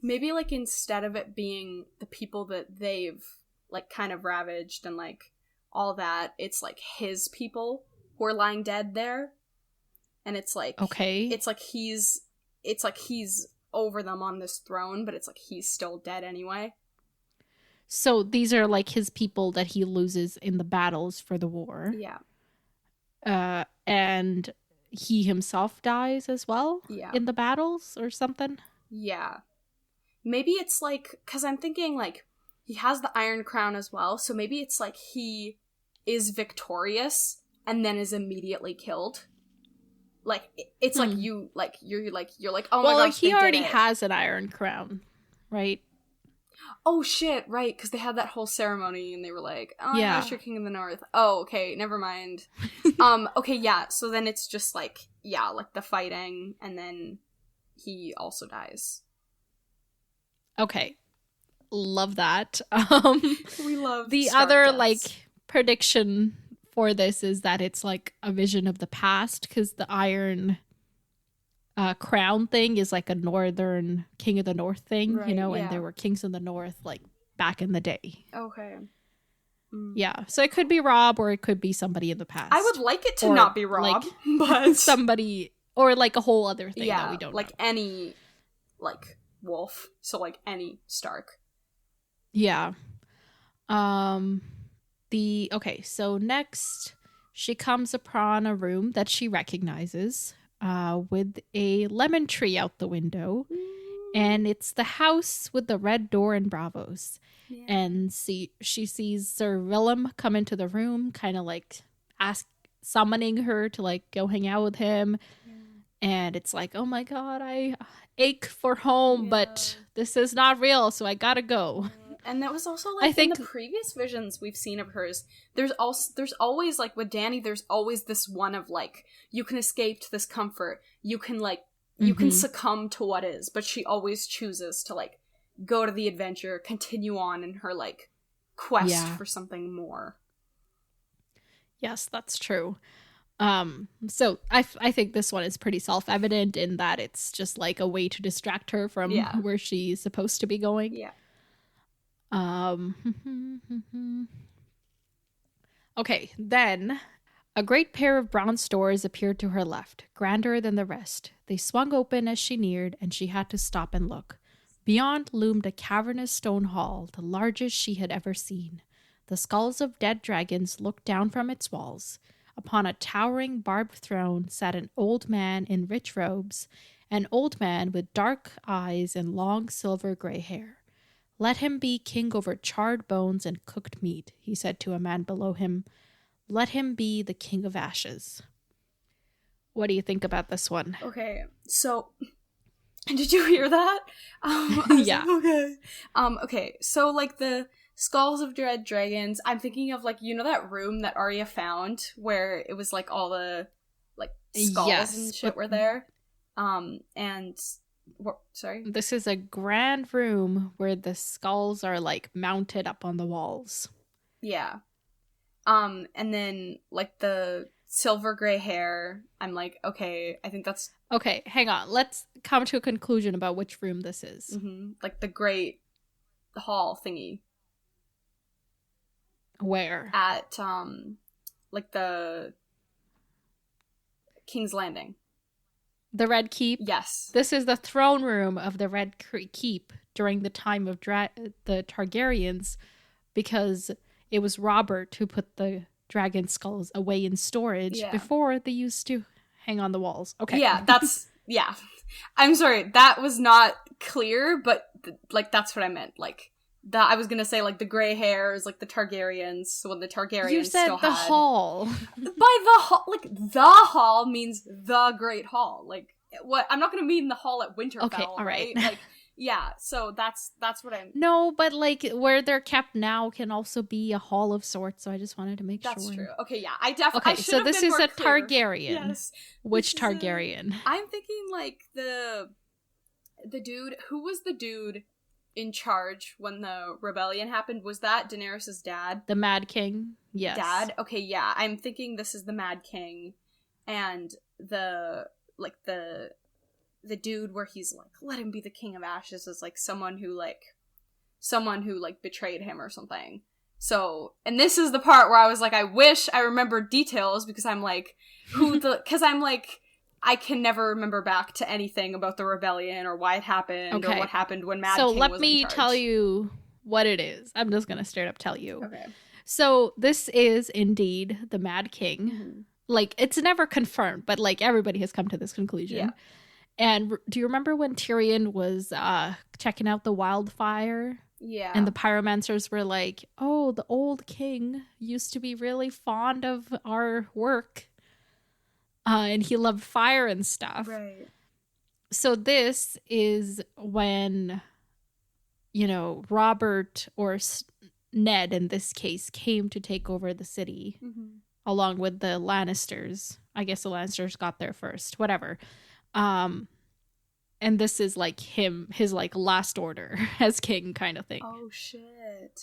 Maybe, like, instead of it being the people that they've, like, kind of ravaged and, like, all that, it's, like, his people who are lying dead there. And it's, like... Okay. It's like he's over them on this throne, but it's, like, he's still dead anyway. So these are like his people that he loses in the battles for the war. Yeah. And he himself dies as well? Yeah. In the battles or something? Yeah. Maybe it's like, because I'm thinking like he has the Iron Crown as well, so maybe it's like he is victorious and then is immediately killed. Like it's like you're like oh my gosh, well, like he already did it. has an Iron Crown, right? Oh shit, right, because they had that whole ceremony and they were like, oh yeah, gosh, you're King of the North. Oh, okay, never mind. Okay, yeah, so then it's just like, yeah, like the fighting, and then he also dies. Okay. Love that. We love the Stark other deaths. like prediction for this is that it's like a vision of the past, because the Iron crown thing is like a northern King of the North thing, right, you know, yeah. and there were kings of the North like back in the day. Okay. Yeah, so it could be Rob or it could be somebody in the past. I would like it to Or, not be Rob, like, but somebody, or like a whole other thing that we don't like know. any like wolf, so like any Stark. Yeah. Okay, so next she comes upon a room that she recognizes with a lemon tree out the window, and it's the house with the red door and bravos. Yeah. And she sees Sir Willem come into the room, kind of like summoning her to like go hang out with him. Yeah. And it's like, oh my god, I ache for home, but this is not real, so I gotta go. And that was also like in the previous visions we've seen of hers, there's always like with Dany, there's always this one of like, you can escape to this comfort, you can like you can succumb to what is, but she always chooses to like go to the adventure, continue on in her like quest for something more. Yes, that's true. So I think this one is pretty self-evident in that it's just like a way to distract her from where she's supposed to be going. Yeah. Okay, then a great pair of bronze doors appeared to her left, grander than the rest. They swung open as she neared, and she had to stop and look. Beyond loomed a cavernous stone hall, the largest she had ever seen. The skulls of dead dragons looked down from its walls. Upon a towering barbed throne sat an old man in rich robes, an old man with dark eyes and long silver gray hair. Let him be king over charred bones and cooked meat, he said to a man below him. Let him be the king of ashes. What do you think about this one? Okay, so did you hear that? Yeah. Like, okay. Okay, so like the skulls of dread dragons, I'm thinking of like, you know that room that Arya found where it was like all the like skulls and shit were there? And sorry? This is a grand room where the skulls are like mounted up on the walls. Yeah. And then like the silver gray hair, I'm like, okay, I think that's... Okay, hang on. Let's come to a conclusion about which room this is. Mm-hmm. Like the great hall thingy. Where? At, like the King's Landing. The Red Keep? Yes. This is the throne room of the Red Keep during the time of the Targaryens, because it was Robert who put the dragon skulls away in storage before they used to hang on the walls. Okay. Yeah, that's yeah. I'm sorry, that was not clear, but like that's what I meant. Like that, I was gonna say like the gray hairs, like the Targaryens. So when the Targaryens You said still the had hall. by the hall, like the hall means the Great Hall. Like what? I'm not gonna mean the hall at Winterfell, Okay, all right. Like yeah. So that's what I'm. No, but like where they're kept now can also be a hall of sorts. So I just wanted to make sure. That's true. Okay, yeah, I definitely. Okay, so this is a Targaryen. Yes. Which Targaryen? I'm thinking like the dude who was the dude in charge when the rebellion happened. Was that Daenerys' dad? The Mad King. Yes. Dad. Okay, yeah. I'm thinking this is the Mad King, and the dude where he's like, let him be the King of Ashes is like someone who betrayed him or something. So, and this is the part where I was like, I wish I remembered details because I'm like, I can never remember back to anything about the rebellion or why it happened or what happened when Mad King was in charge. So let me tell you what it is. I'm just gonna straight up tell you. Okay. So this is indeed the Mad King. Mm-hmm. Like, it's never confirmed, but like everybody has come to this conclusion. Yeah. And do you remember when Tyrion was checking out the wildfire? Yeah. And the pyromancers were like, oh, the old king used to be really fond of our work. And he loved fire and stuff. Right. So this is when, you know, Robert or Ned in this case came to take over the city along with the Lannisters. I guess the Lannisters got there first. Whatever. And this is like his like last order as king kind of thing. Oh, shit.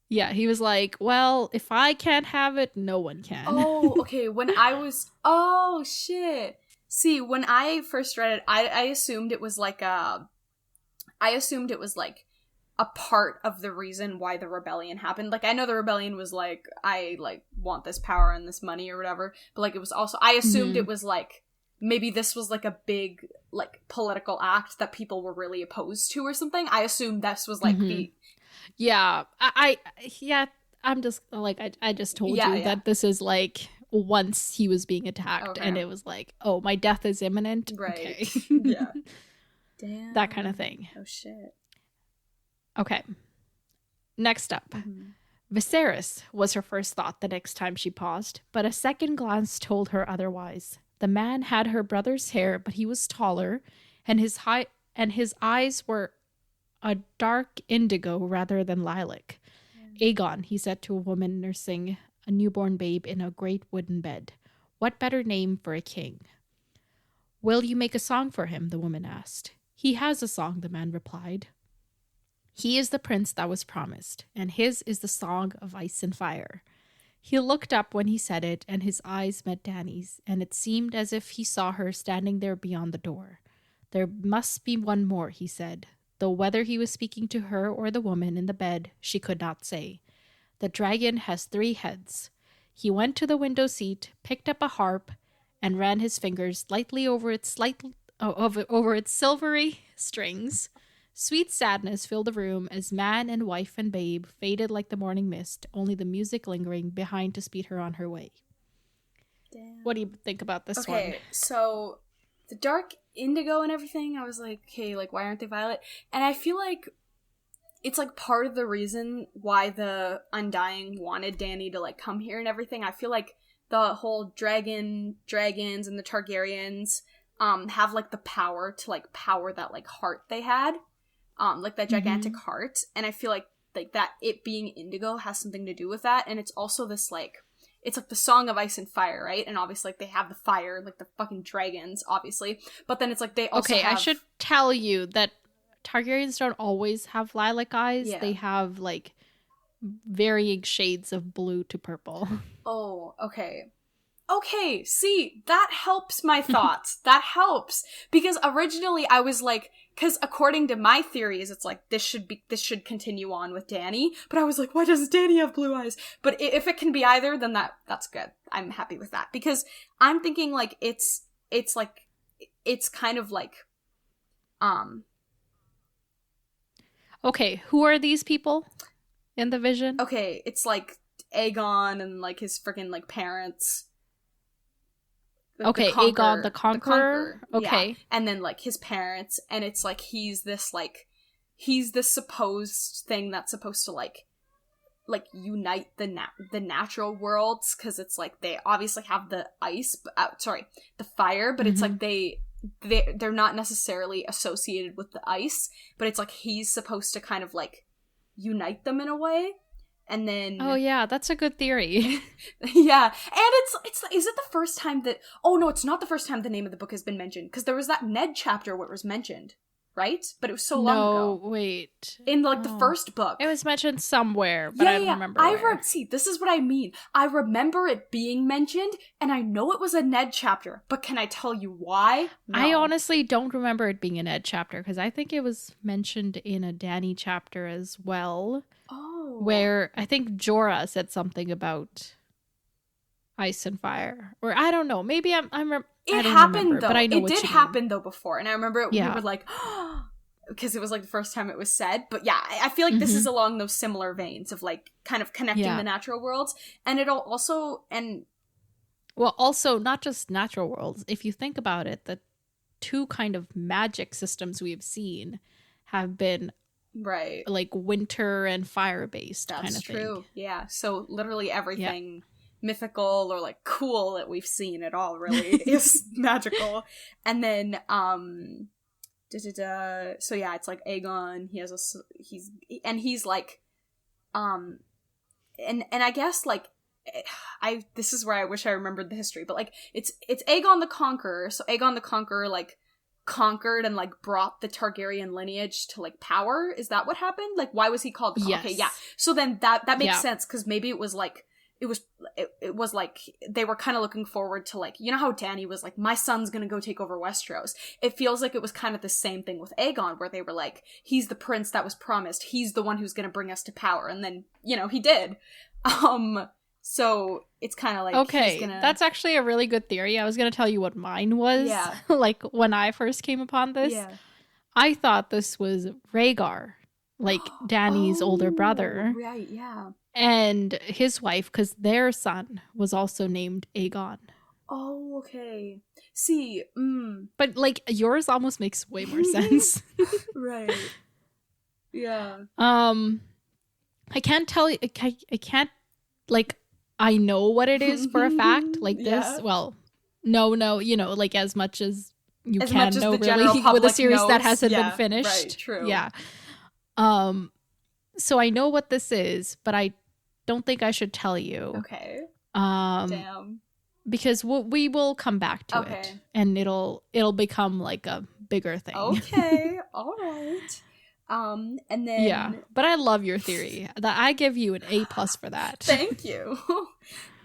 Yeah, he was like, well, if I can't have it, no one can. Oh, okay. Oh, shit. See, when I first read it, I assumed it was like a part of the reason why the rebellion happened. Like, I know the rebellion was like, I like want this power and this money or whatever, but like it was also, I assumed it was like, maybe this was like a big like political act that people were really opposed to or something. I assumed this was like the yeah, I'm just like I just told you that this is like once he was being attacked and it was like, oh, my death is imminent. Right. Okay. Yeah. Damn. That kind of thing. Oh shit. Okay. Next up. Viserys was her first thought the next time she paused, but a second glance told her otherwise. The man had her brother's hair, but he was taller, and his eyes were a dark indigo rather than lilac. Yeah. Aegon, he said to a woman nursing a newborn babe in a great wooden bed. What better name for a king? Will you make a song for him? The woman asked. He has a song, the man replied. He is the prince that was promised, and his is the song of ice and fire. He looked up when he said it, and his eyes met Dany's, and it seemed as if he saw her standing there beyond the door. There must be one more, he said, though whether he was speaking to her or the woman in the bed, she could not say. The dragon has 3 heads. He went to the window seat, picked up a harp, and ran his fingers lightly over its silvery strings. Sweet sadness filled the room as man and wife and babe faded like the morning mist, only the music lingering behind to speed her on her way. Damn. What do you think about this one? Okay, so the dark indigo and everything, I was like, okay, like, why aren't they violet? And I feel like it's, like, part of the reason why the Undying wanted Dany to, like, come here and everything. I feel like the whole dragons and the Targaryens have, like, the power to, like, power that, like, heart they had. Like that gigantic heart, and I feel like that it being indigo has something to do with that, and it's also this like, it's like the song of ice and fire, right? And obviously like they have the fire, like the fucking dragons, obviously, but then it's like they also have... I should tell you that Targaryens don't always have lilac eyes. They have like varying shades of blue to purple. Oh, okay. Okay, see, that helps my thoughts. That helps. Because originally I was like, because according to my theories, it's like, this should continue on with Dany. But I was like, why doesn't Dany have blue eyes? But if it can be either, then that's good. I'm happy with that. Because I'm thinking like, it's kind of like, Okay, who are these people in the vision? Okay, it's like Aegon and like his freaking like parents. Okay, Aegon the Conqueror. Okay. Yeah. And then like his parents, and it's like he's this supposed thing that's supposed to like unite the natural worlds, because it's like they obviously have the the fire, but it's like they're not necessarily associated with the ice, but it's like he's supposed to kind of like unite them in a way. And then oh yeah, that's a good theory. yeah, and it's is it the first time that it's not the first time the name of the book has been mentioned, because there was that Ned chapter where it was mentioned, right? But it was so long ago. No, wait. In like the first book. It was mentioned somewhere, but I don't remember where. See, this is what I mean. I remember it being mentioned, and I know it was a Ned chapter, but can I tell you why? No. I honestly don't remember it being a Ned chapter, because I think it was mentioned in a Dany chapter as well. Oh. Where I think Jorah said something about ice and fire. Or I don't know. Maybe it happened remember, though. But I know it did happen though before, and I remember we were like, because it was like the first time it was said. But yeah, I feel like this is along those similar veins of like kind of connecting the natural worlds, and it'll also not just natural worlds. If you think about it, the two kind of magic systems we've seen have been right, like winter and fire based kind of thing. That's true. Yeah, so literally everything mythical or like cool that we've seen at all really is magical. And then so yeah, it's like Aegon, he's like and I guess like this is where I wish I remembered the history, but like it's Aegon the Conqueror. So Aegon the Conqueror like conquered and like brought the Targaryen lineage to like power. Is that what happened? Like why was he called yes. Okay, yeah. So then that makes sense, because maybe it was like it was like they were kind of looking forward to, like, you know how Dany was like, my son's gonna go take over Westeros. It feels like it was kind of the same thing with Aegon, where they were like, he's the prince that was promised, he's the one who's gonna bring us to power, and then, you know, he did. So it's kind of like, okay, that's actually a really good theory. I was gonna tell you what mine was. Yeah. Like when I first came upon this, I thought this was Rhaegar, like Dany's older brother. Right, yeah. And his wife, because their son was also named Aegon. Oh, okay. See, But, like, yours almost makes way more sense. Right. Yeah. I can't tell you, I can't, like, I know what it is for a fact. Like this, well, no, you know, like, as much as you can know, really, with a series that hasn't been finished. Right, true. Yeah. So I know what this is, but I don't think I should tell you. Okay. Damn. Because we will come back to it, and it'll become like a bigger thing. Okay. All right. And then but I love your theory. That I give you an A+ for that. Thank you.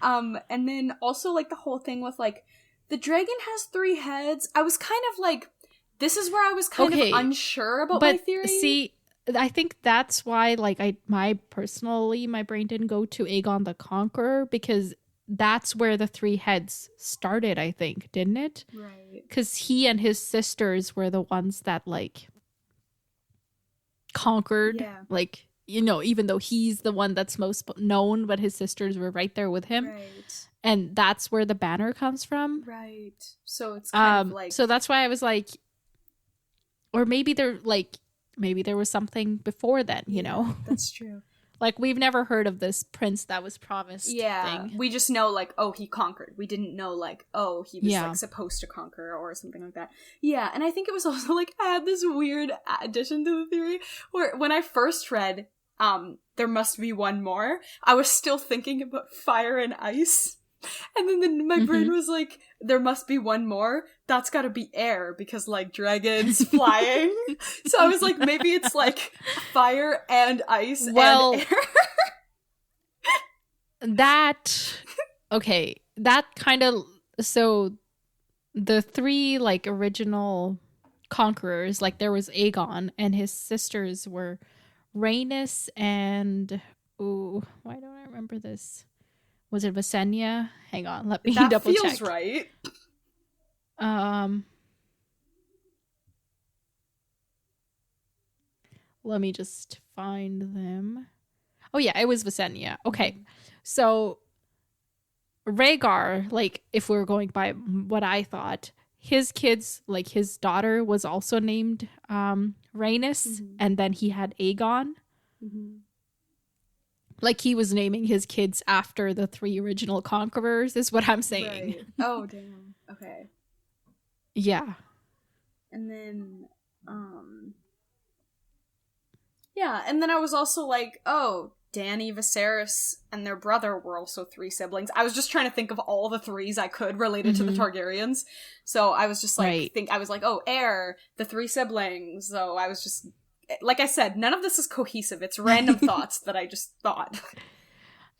And then also like the whole thing with like the dragon has 3 heads. I was kind of like, this is where I was kind of unsure about my theory. See, I think that's why, like, my brain didn't go to Aegon the Conqueror, because that's where the 3 heads started, I think, didn't it? Right. Because he and his sisters were the ones that, like, conquered, like, you know, even though he's the one that's most known, but his sisters were right there with him. Right. And that's where the banner comes from. Right. So it's kind of like... So that's why I was like... Or maybe there was something before then, you know? That's true. Like, we've never heard of this prince that was promised thing. We just know, like, oh, he conquered. We didn't know, like, oh, he was, like, supposed to conquer or something like that. Yeah, and I think it was also, like, I had this weird addition to the theory where when I first read, there must be one more, I was still thinking about fire and ice. And then my brain was like, there must be one more. That's gotta be air, because, like, dragons flying. So I was like, maybe it's, like, fire and ice and air. that kind of... So the 3, like, original conquerors, like, there was Aegon, and his sisters were Rhaenys and... Ooh, why don't I remember this? Was it Visenya? Hang on, let me double check. That feels right. Let me just find them. Oh yeah, it was Visenya. Okay, so Rhaegar, like, if we're going by what I thought, his kids, like his daughter was also named Rhaenys, and then he had Aegon. Like, he was naming his kids after the 3 original conquerors, is what I'm saying. Right. Oh, damn. Okay. Yeah. And then, yeah, and then I was also like, oh, Dany, Viserys, and their brother were also 3 siblings. I was just trying to think of all the 3s I could related to the Targaryens. So I was just like, I was like, oh, heir, the 3 siblings. So I was just, like I said, none of this is cohesive. It's random thoughts that I just thought.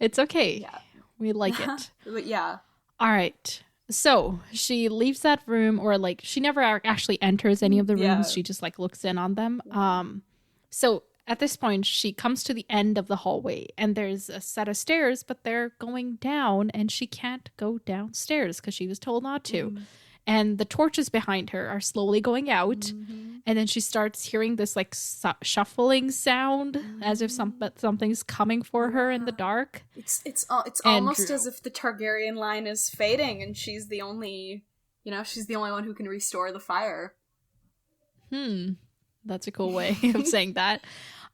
It's okay. Yeah. We like it. But yeah. All right. So she leaves that room, or like she never actually enters any of the rooms. Yeah. She just like looks in on them. So at this point, she comes to the end of the hallway, and there's a set of stairs, but they're going down, and she can't go downstairs because she was told not to. And the torches behind her are slowly going out, and then she starts hearing this like shuffling sound, as if something's coming for her in the dark. It's almost as if the Targaryen line is fading, and she's the only one who can restore the fire. That's a cool way of saying that.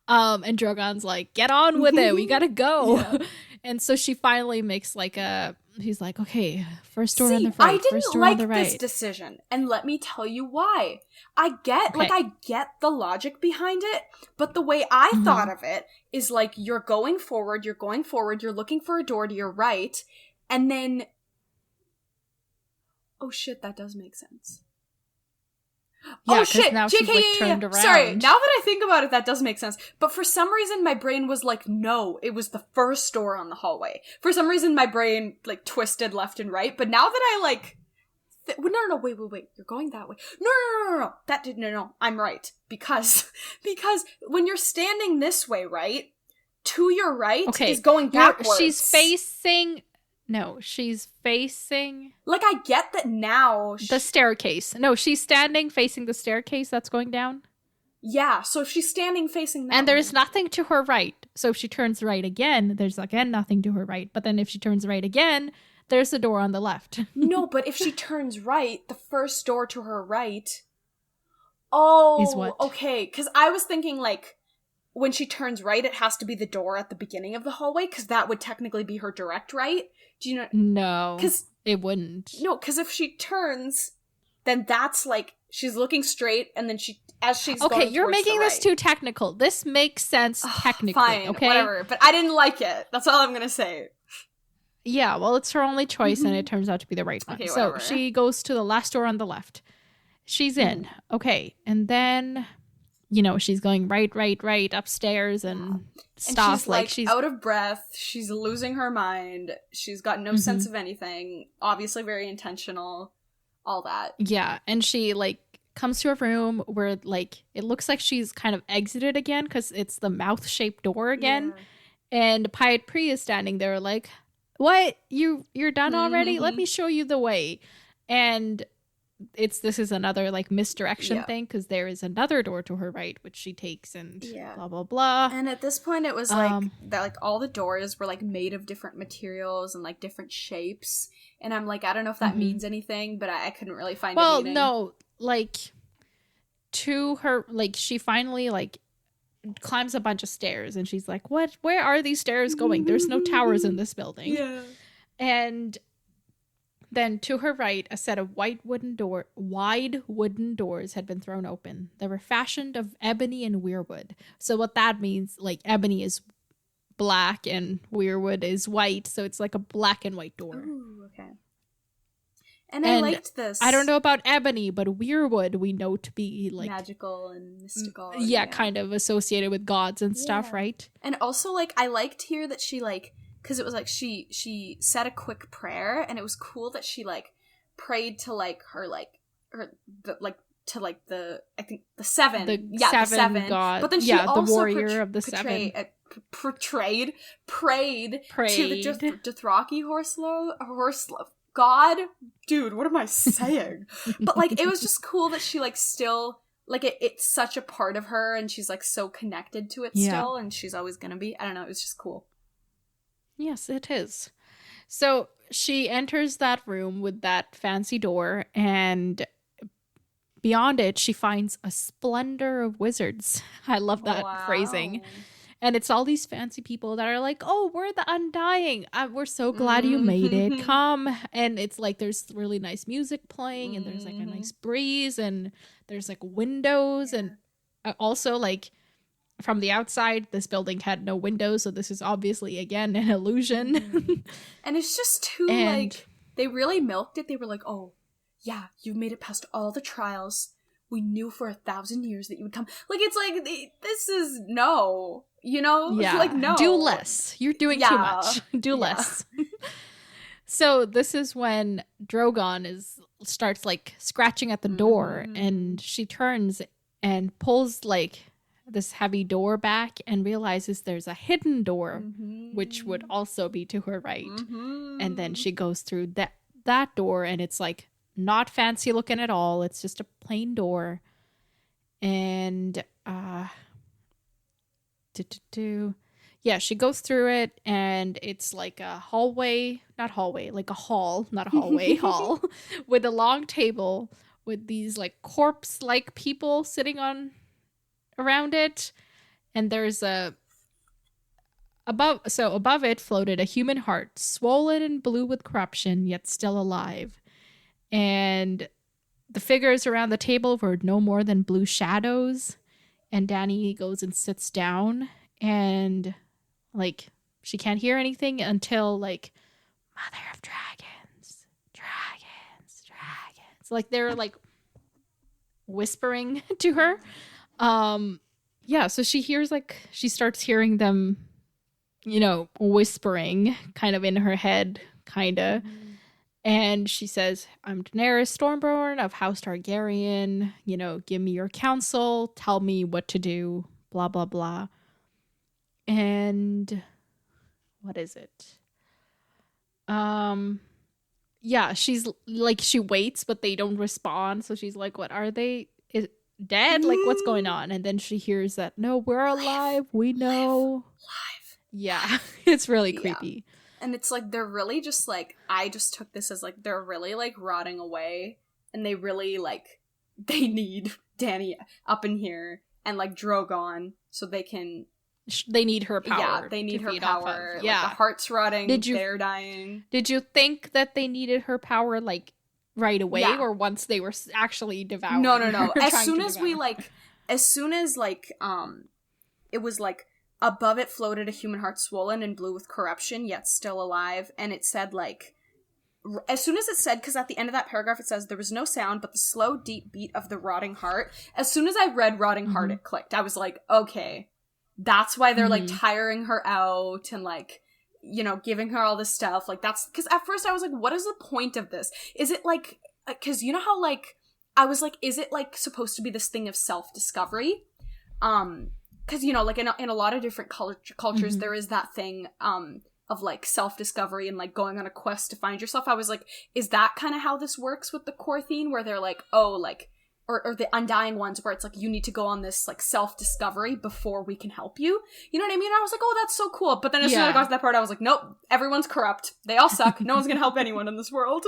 And Drogon's like, get on with it. We gotta go. Yeah. And so she finally makes like he's like, okay, first door on the right. I didn't like this decision. And let me tell you why. I get the logic behind it, but the way I thought of it is like, you're going forward, you're looking for a door to your right, and then, oh shit, that does make sense. Yeah, oh shit! Now JK, she's like turned around. Sorry, now that I think about it, that does make sense. But for some reason, my brain was like, no, it was the first door on the hallway. For some reason, my brain like twisted left and right. But now that I like, no, wait, you're going that way. No, I'm right because when you're standing this way, right, to your right is going backwards. She's facing. No, she's facing... Like, I get that now... The staircase. No, she's standing facing the staircase that's going down. Yeah, so if she's standing facing that and there's nothing to her right. So if she turns right again, there's again nothing to her right. But then if she turns right again, there's the door on the left. No, but if she turns right, the first door to her right... Oh, is what? Okay, because I was thinking, like, when she turns right, it has to be the door at the beginning of the hallway, because that would technically be her direct right. Do you know? No, because it wouldn't. No, because if she turns, then that's like she's looking straight, and then as she's okay, going you're making this right. too technical. This makes sense technically. Fine, okay, whatever. But I didn't like it. That's all I'm gonna say. Yeah, well, it's her only choice, and it turns out to be the right one. Okay, so whatever. she goes to the last door on the left. She's in. Okay, and then. You know, she's going right upstairs and stuff. And she's like she's out of breath. She's losing her mind. She's got no sense of anything. Obviously very intentional. All that. Yeah, and she like comes to a room where like it looks like she's kind of exited again because it's the mouth-shaped door again. Yeah. And Pyat Pri is standing there like, what? You're done already? Let me show you the way. And this is another like misdirection thing because there is another door to her right which she takes and blah blah blah. And at this point it was like that like all the doors were like made of different materials and like different shapes, and I'm like, I don't know if that means anything, but I couldn't really find a meaning. No, like to her, like she finally like climbs a bunch of stairs and she's like, what, where are these stairs going? There's no towers in this building. And then to her right, a set of wide wooden doors had been thrown open. They were fashioned of ebony and weirwood. So what that means, like ebony is black and weirwood is white. So it's like a black and white door. Ooh, okay. And I liked this. I don't know about ebony, but weirwood we know to be like magical and mystical. Yeah, kind of associated with gods and stuff, right? And also like I liked here that she like, because it was like she said a quick prayer, and it was cool that she like prayed to like the I think the seven the seven gods, but then she also the warrior of the seven prayed to the Dothraki horse god. Dude, what am I saying? But like it was just cool that she like still like it's such a part of her, and she's like so connected to it still, and she's always gonna be. I don't know, it was just cool. Yes, it is. So she enters that room with that fancy door, and beyond it, she finds a splendor of wizards. I love that phrasing. And it's all these fancy people that are like, oh, we're the Undying. We're so glad you made it. Come. And it's like there's really nice music playing, and there's like a nice breeze, and there's like windows. And also, like, from the outside, this building had no windows. So this is obviously, again, an illusion. And it's just too, like, they really milked it. They were like, oh, yeah, you've made it past all the trials. We knew for 1,000 years that you would come. Like, it's like, this is no. You know? Yeah. Like, no. Do less. You're doing too much. Do less. So this is when Drogon starts like scratching at the door, and she turns and pulls like this heavy door back and realizes there's a hidden door, which would also be to her right. And then she goes through that door, and it's like not fancy looking at all. It's just a plain door. And yeah, she goes through it, and it's like a hallway, not hallway, like a hall, not a hallway, hall, with a long table with these like corpse-like people sitting on around it. And there's above it floated a human heart, swollen and blue with corruption, yet still alive. And the figures around the table were no more than blue shadows. And Dany goes and sits down, and like she can't hear anything until like, Mother of Dragons, dragons, dragons. Like they're like whispering to her. Yeah, so she starts hearing them, you know, whispering kind of in her head, kind of. And she says, I'm Daenerys Stormborn of House Targaryen. You know, give me your counsel. Tell me what to do. Blah, blah, blah. And what is it? Yeah, she's like, she waits, but they don't respond. So she's like, what are they dead? Like, what's going on? And then she hears that, no, we're alive. We know. Live. Yeah, it's really creepy. And it's like, they're really just like, I just took this as like, they're really like rotting away. And they really like, they need Dany up in here and like Drogon so they can. They need her power. Yeah, they need her power. Like, yeah. the heart's rotting. They're dying. Did you think that they needed her power like right away or once they were actually devoured? No. As soon as it was like, above it floated a human heart swollen and blue with corruption, yet still alive. And it said, like, as soon as it said, because at the end of that paragraph it says, there was no sound but the slow, deep beat of the rotting heart. As soon as I read rotting heart, it clicked. I was like, okay, that's why they're, like, tiring her out and, like, you know, giving her all this stuff. Like, that's, because at first I was like, what is the point of this? Is it, like, because you know how, like, I was like, is it, like, supposed to be this thing of self-discovery? Because, you know, like, in a lot of different cultures, there is that thing of, like, self-discovery and, like, going on a quest to find yourself. I was like, is that kind of how this works with the Kortheen, where they're like, oh, like, or the Undying ones, where it's like, you need to go on this, like, self-discovery before we can help you? You know what I mean? I was like, oh, that's so cool. But then as soon as I got to that part, I was like, nope, everyone's corrupt. They all suck. No one's gonna help anyone in this world.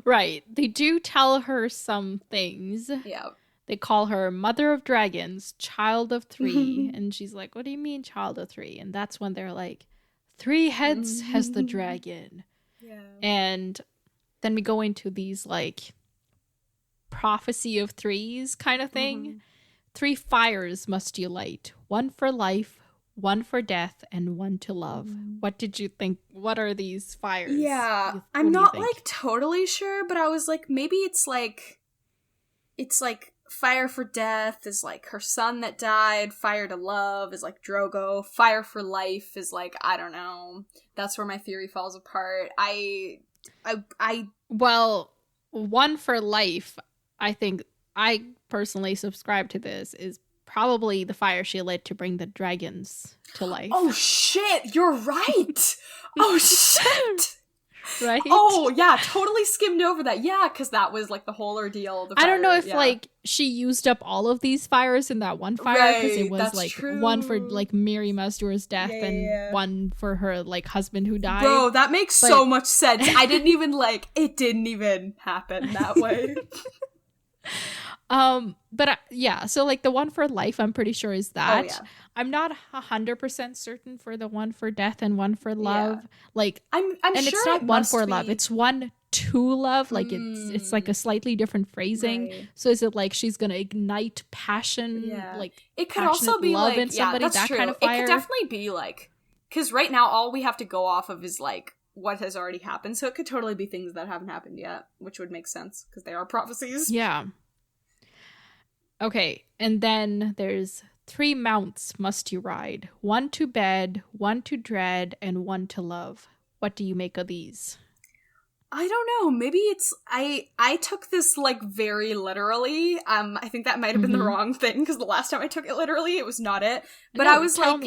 Right. They do tell her some things. Yeah. They call her Mother of Dragons, Child of Three. And she's like, what do you mean, Child of Three? And that's when they're like, 3 heads has the dragon. Yeah. And then we go into these, like, prophecy of 3s kind of thing. 3 fires must you light. 1 for life, 1 for death, and 1 to love. What did you think? What are these fires? Yeah. I'm not, like, totally sure, but I was like, maybe it's like fire for death is like her son that died. Fire to love is like Drogo. Fire for life is like, I don't know. That's where my theory falls apart. Well, 1 for life, I think I personally subscribe to this, is probably the fire she lit to bring the dragons to life. Oh shit, you're right. Oh shit. right? Oh, yeah, totally skimmed over that. Yeah, because that was like the whole ordeal. I don't know if like she used up all of these fires in that one fire, because it was like true. one for like Miri Mazdoor's death and one for her like husband who died. Bro, that makes so much sense. I didn't even like, it didn't even happen that way. But yeah, so like the one for life, I'm pretty sure is that. Oh, yeah. I'm not 100% certain for the one for death and one for love. Yeah. Like, I'm and sure it's not it one must for be. love. It's one to love. Like it's like a slightly different phrasing. Right. So is it like she's gonna ignite passion? Yeah. Like it could also be love like, in somebody, that's that true. kind of fire. It could definitely be like, because right now all we have to go off of is like what has already happened. So it could totally be things that haven't happened yet, which would make sense because they are prophecies. Yeah. Okay, and then there's 3 mounts must you ride. 1 to bed, 1 to dread, and 1 to love. What do you make of these? I don't know. Maybe it's I took this like very literally. I think that might have been the wrong thing because the last time I took it literally, it was not it. But I was like,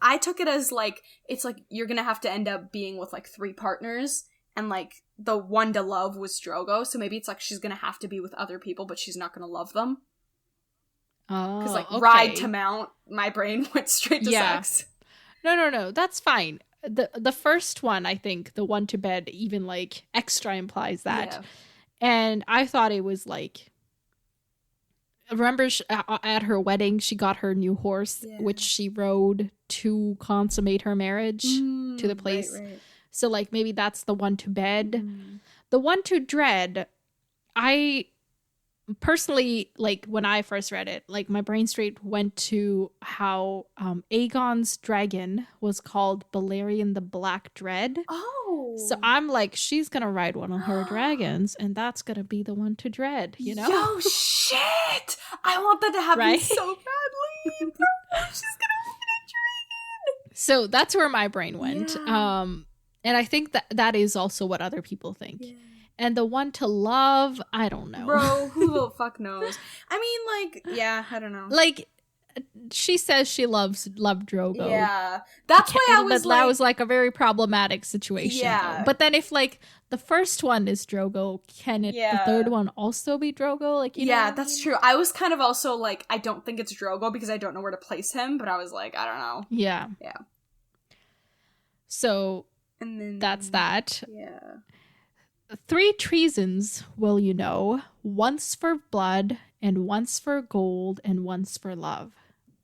I took it as like it's like you're gonna have to end up being with like 3 partners, and like the one to love was Drogo, so maybe it's like she's gonna have to be with other people, but she's not gonna love them. Because like ride to mount, my brain went straight to sex. No, that's fine. The first one, I think, the one to bed, even like extra implies that. Yeah. And I thought it was like, remember at her wedding, she got her new horse, which she rode to consummate her marriage to the place. Right. So like maybe that's the one to bed. The one to dread, I personally, like when I first read it, like my brain straight went to how Aegon's dragon was called Balerion the Black Dread. Oh, so I'm like, she's gonna ride one of her dragons, and that's gonna be the one to dread. You know? Yo, shit! I want that to happen so badly. She's gonna ride a dragon. So that's where my brain went. Yeah. And I think that is also what other people think. Yeah. And the one to love, I don't know. Bro, who the fuck knows? I mean, like, yeah, I don't know. Like, she says she loved Drogo. Yeah. That's why I was that was like a very problematic situation. Yeah. Though. But then if like the first one is Drogo, can the third one also be Drogo? Like, you know that's true. I was kind of also like, I don't think it's Drogo because I don't know where to place him, but I was like, I don't know. Yeah. Yeah. So, and then that's that. Yeah. 3 treasons, will you know, once for blood, and once for gold, and once for love.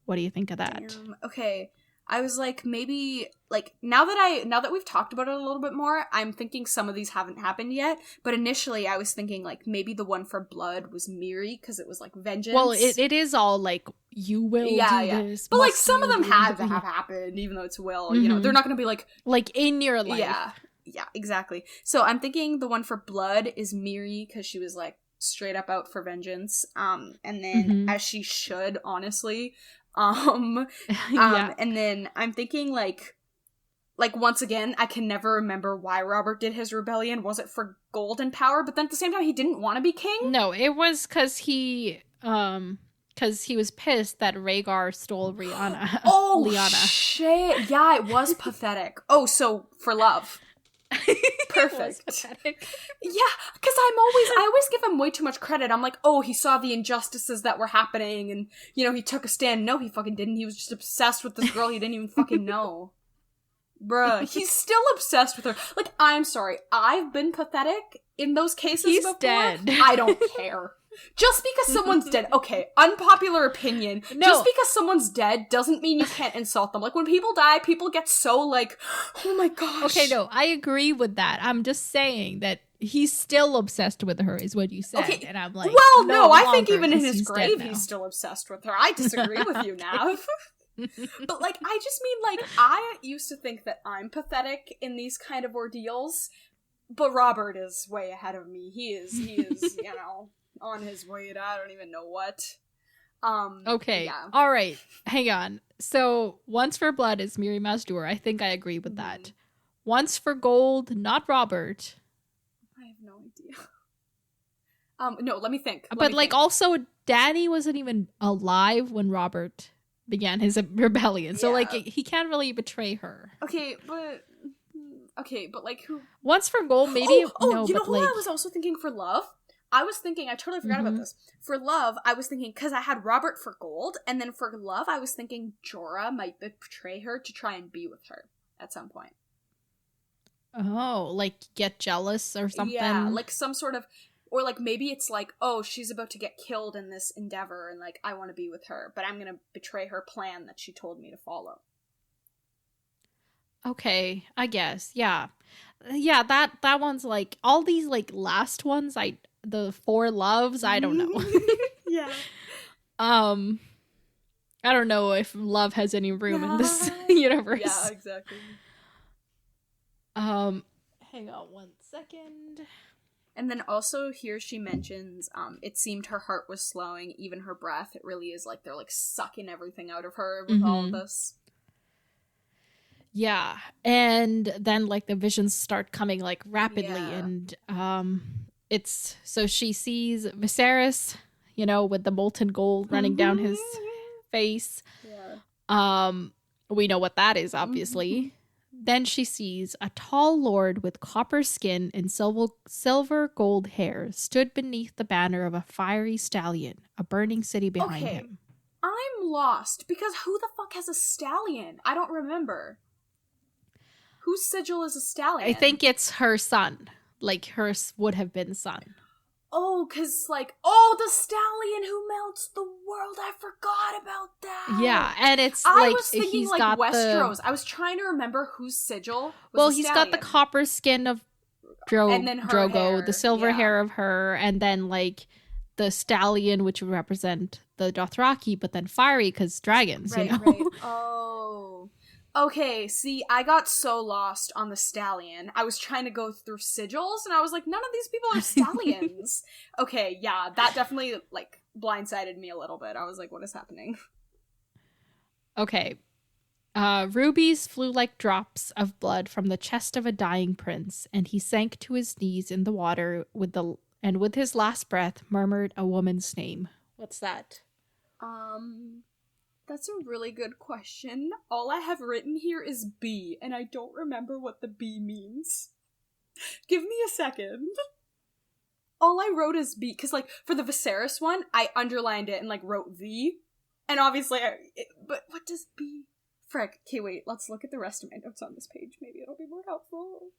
What do you think of that? Damn. Okay, I was like, maybe, like, now that we've talked about it a little bit more, I'm thinking some of these haven't happened yet, but initially I was thinking, like, maybe the one for blood was Miri, because it was, like, vengeance. Well, it is all, like, you will do this. But, like, some of them had to have happened, even though it's will, you know, they're not gonna be, like... Like, in your life. Yeah, exactly. So I'm thinking the one for blood is Miri, because she was, like, straight up out for vengeance, and then, as she should, honestly, and then I'm thinking, like, once again, I can never remember why Robert did his rebellion. Was it for gold and power? But then at the same time, he didn't want to be king? No, it was because he was pissed that Rhaegar stole Rihanna. Oh, Lyanna. Shit. Yeah, it was pathetic. Oh, so for love. Perfect. Yeah, because I always give him way too much credit. I'm like, oh, he saw the injustices that were happening and, you know, he took a stand. No, he fucking didn't. He was just obsessed with this girl he didn't even fucking know. Bruh, he's still obsessed with her. Like, I'm sorry, I've been pathetic in those cases before. Dead. I don't care. Just because someone's dead, okay, unpopular opinion, just because someone's dead doesn't mean you can't insult them. Like, when people die, people get so, like, oh my gosh. Okay, no, I agree with that. I'm just saying that he's still obsessed with her, is what you said. Okay. And I'm like, well, no, I think even in his grave, he's still obsessed with her. I disagree with you, Nav. But, like, I just mean, like, I used to think that I'm pathetic in these kind of ordeals, but Robert is way ahead of me. He is, you know... on his way to I don't even know what. Okay. Yeah. All right. Hang on. So, once for blood is Miri Mazdoor. I think I agree with that. Once for gold, not Robert. I have no idea. No, let me think. Also, Dany wasn't even alive when Robert began his rebellion. So, like, he can't really betray her. Okay, but... Okay, but like who? One's for gold, maybe. No, you know but who like I was also thinking for love? I totally forgot about this. For love, I was thinking, because I had Robert for gold, and then for love, I was thinking Jorah might betray her to try and be with her at some point. Oh, like get jealous or something. Yeah, like some sort of, or like maybe it's like, oh, she's about to get killed in this endeavor, and like I want to be with her, but I'm gonna betray her plan that she told me to follow. Okay, I guess. Yeah. Yeah, that one's like all these like last ones, the four loves, I don't know. Yeah. I don't know if love has any room in this universe. Yeah, exactly. Hang on one second. And then also here she mentions, it seemed her heart was slowing, even her breath. It really is like they're like sucking everything out of her with all of this. Yeah, and then like the visions start coming like rapidly, and it's so she sees Viserys, with the molten gold running down his face. Yeah. We know what that is, obviously. Then she sees a tall lord with copper skin and silver gold hair stood beneath the banner of a fiery stallion, a burning city behind him. I'm lost, because who the fuck has a stallion? I don't remember. Whose sigil is a stallion? I think it's her son. Like, hers would have been son. Oh, because, like, the stallion who melts the world. I forgot about that. Yeah, and it's I like, was thinking, he's like, got Westeros. I was trying to remember whose sigil was Well, a he's stallion. got the copper skin of and then her Drogo, hair. the silver hair of her, and then, like, the stallion, which would represent the Dothraki, but then fiery because dragons, Right. Oh. Okay, see, I got so lost on the stallion. I was trying to go through sigils, and I was like, none of these people are stallions. Okay, yeah, that definitely, like, blindsided me a little bit. I was like, what is happening? Okay. Rubies flew like drops of blood from the chest of a dying prince, and he sank to his knees in the water with his last breath murmured a woman's name. What's that? That's a really good question. All I have written here is B, and I don't remember what the B means. Give me a second. All I wrote is B, because, like, for the Viserys one, I underlined it and, like, wrote V. And obviously, but what does B? Frick. Okay, wait, let's look at the rest of my notes on this page. Maybe it'll be more helpful.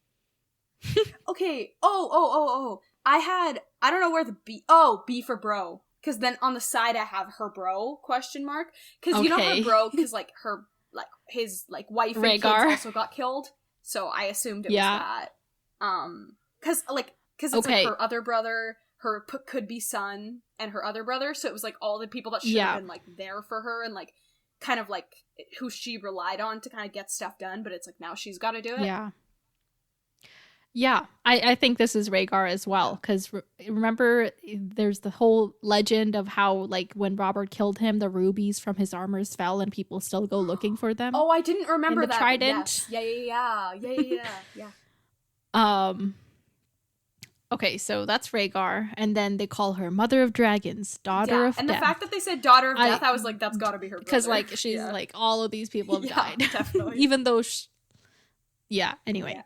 Okay, I don't know where the B, B for bro. Because then on the side I have her bro, question mark. Because you know her bro, because like her, like his like wife and kids also got killed. So I assumed it was that. Because it's like her other brother, her could be son, and her other brother. So it was like all the people that should have been like there for her and like kind of like who she relied on to kind of get stuff done. But it's like now she's got to do it. Yeah. Yeah, I think this is Rhaegar as well, because remember, there's the whole legend of how, like, when Robert killed him, the rubies from his armors fell and people still go looking for them. Oh, I didn't remember that. Trident. Yes. Yeah. Okay, so that's Rhaegar, and then they call her Mother of Dragons, Daughter of Death. And the fact that they said Daughter of Death, I was like, that's gotta be her brother. Because, like, she's like, all of these people have died. Definitely. Even though anyway. Yeah.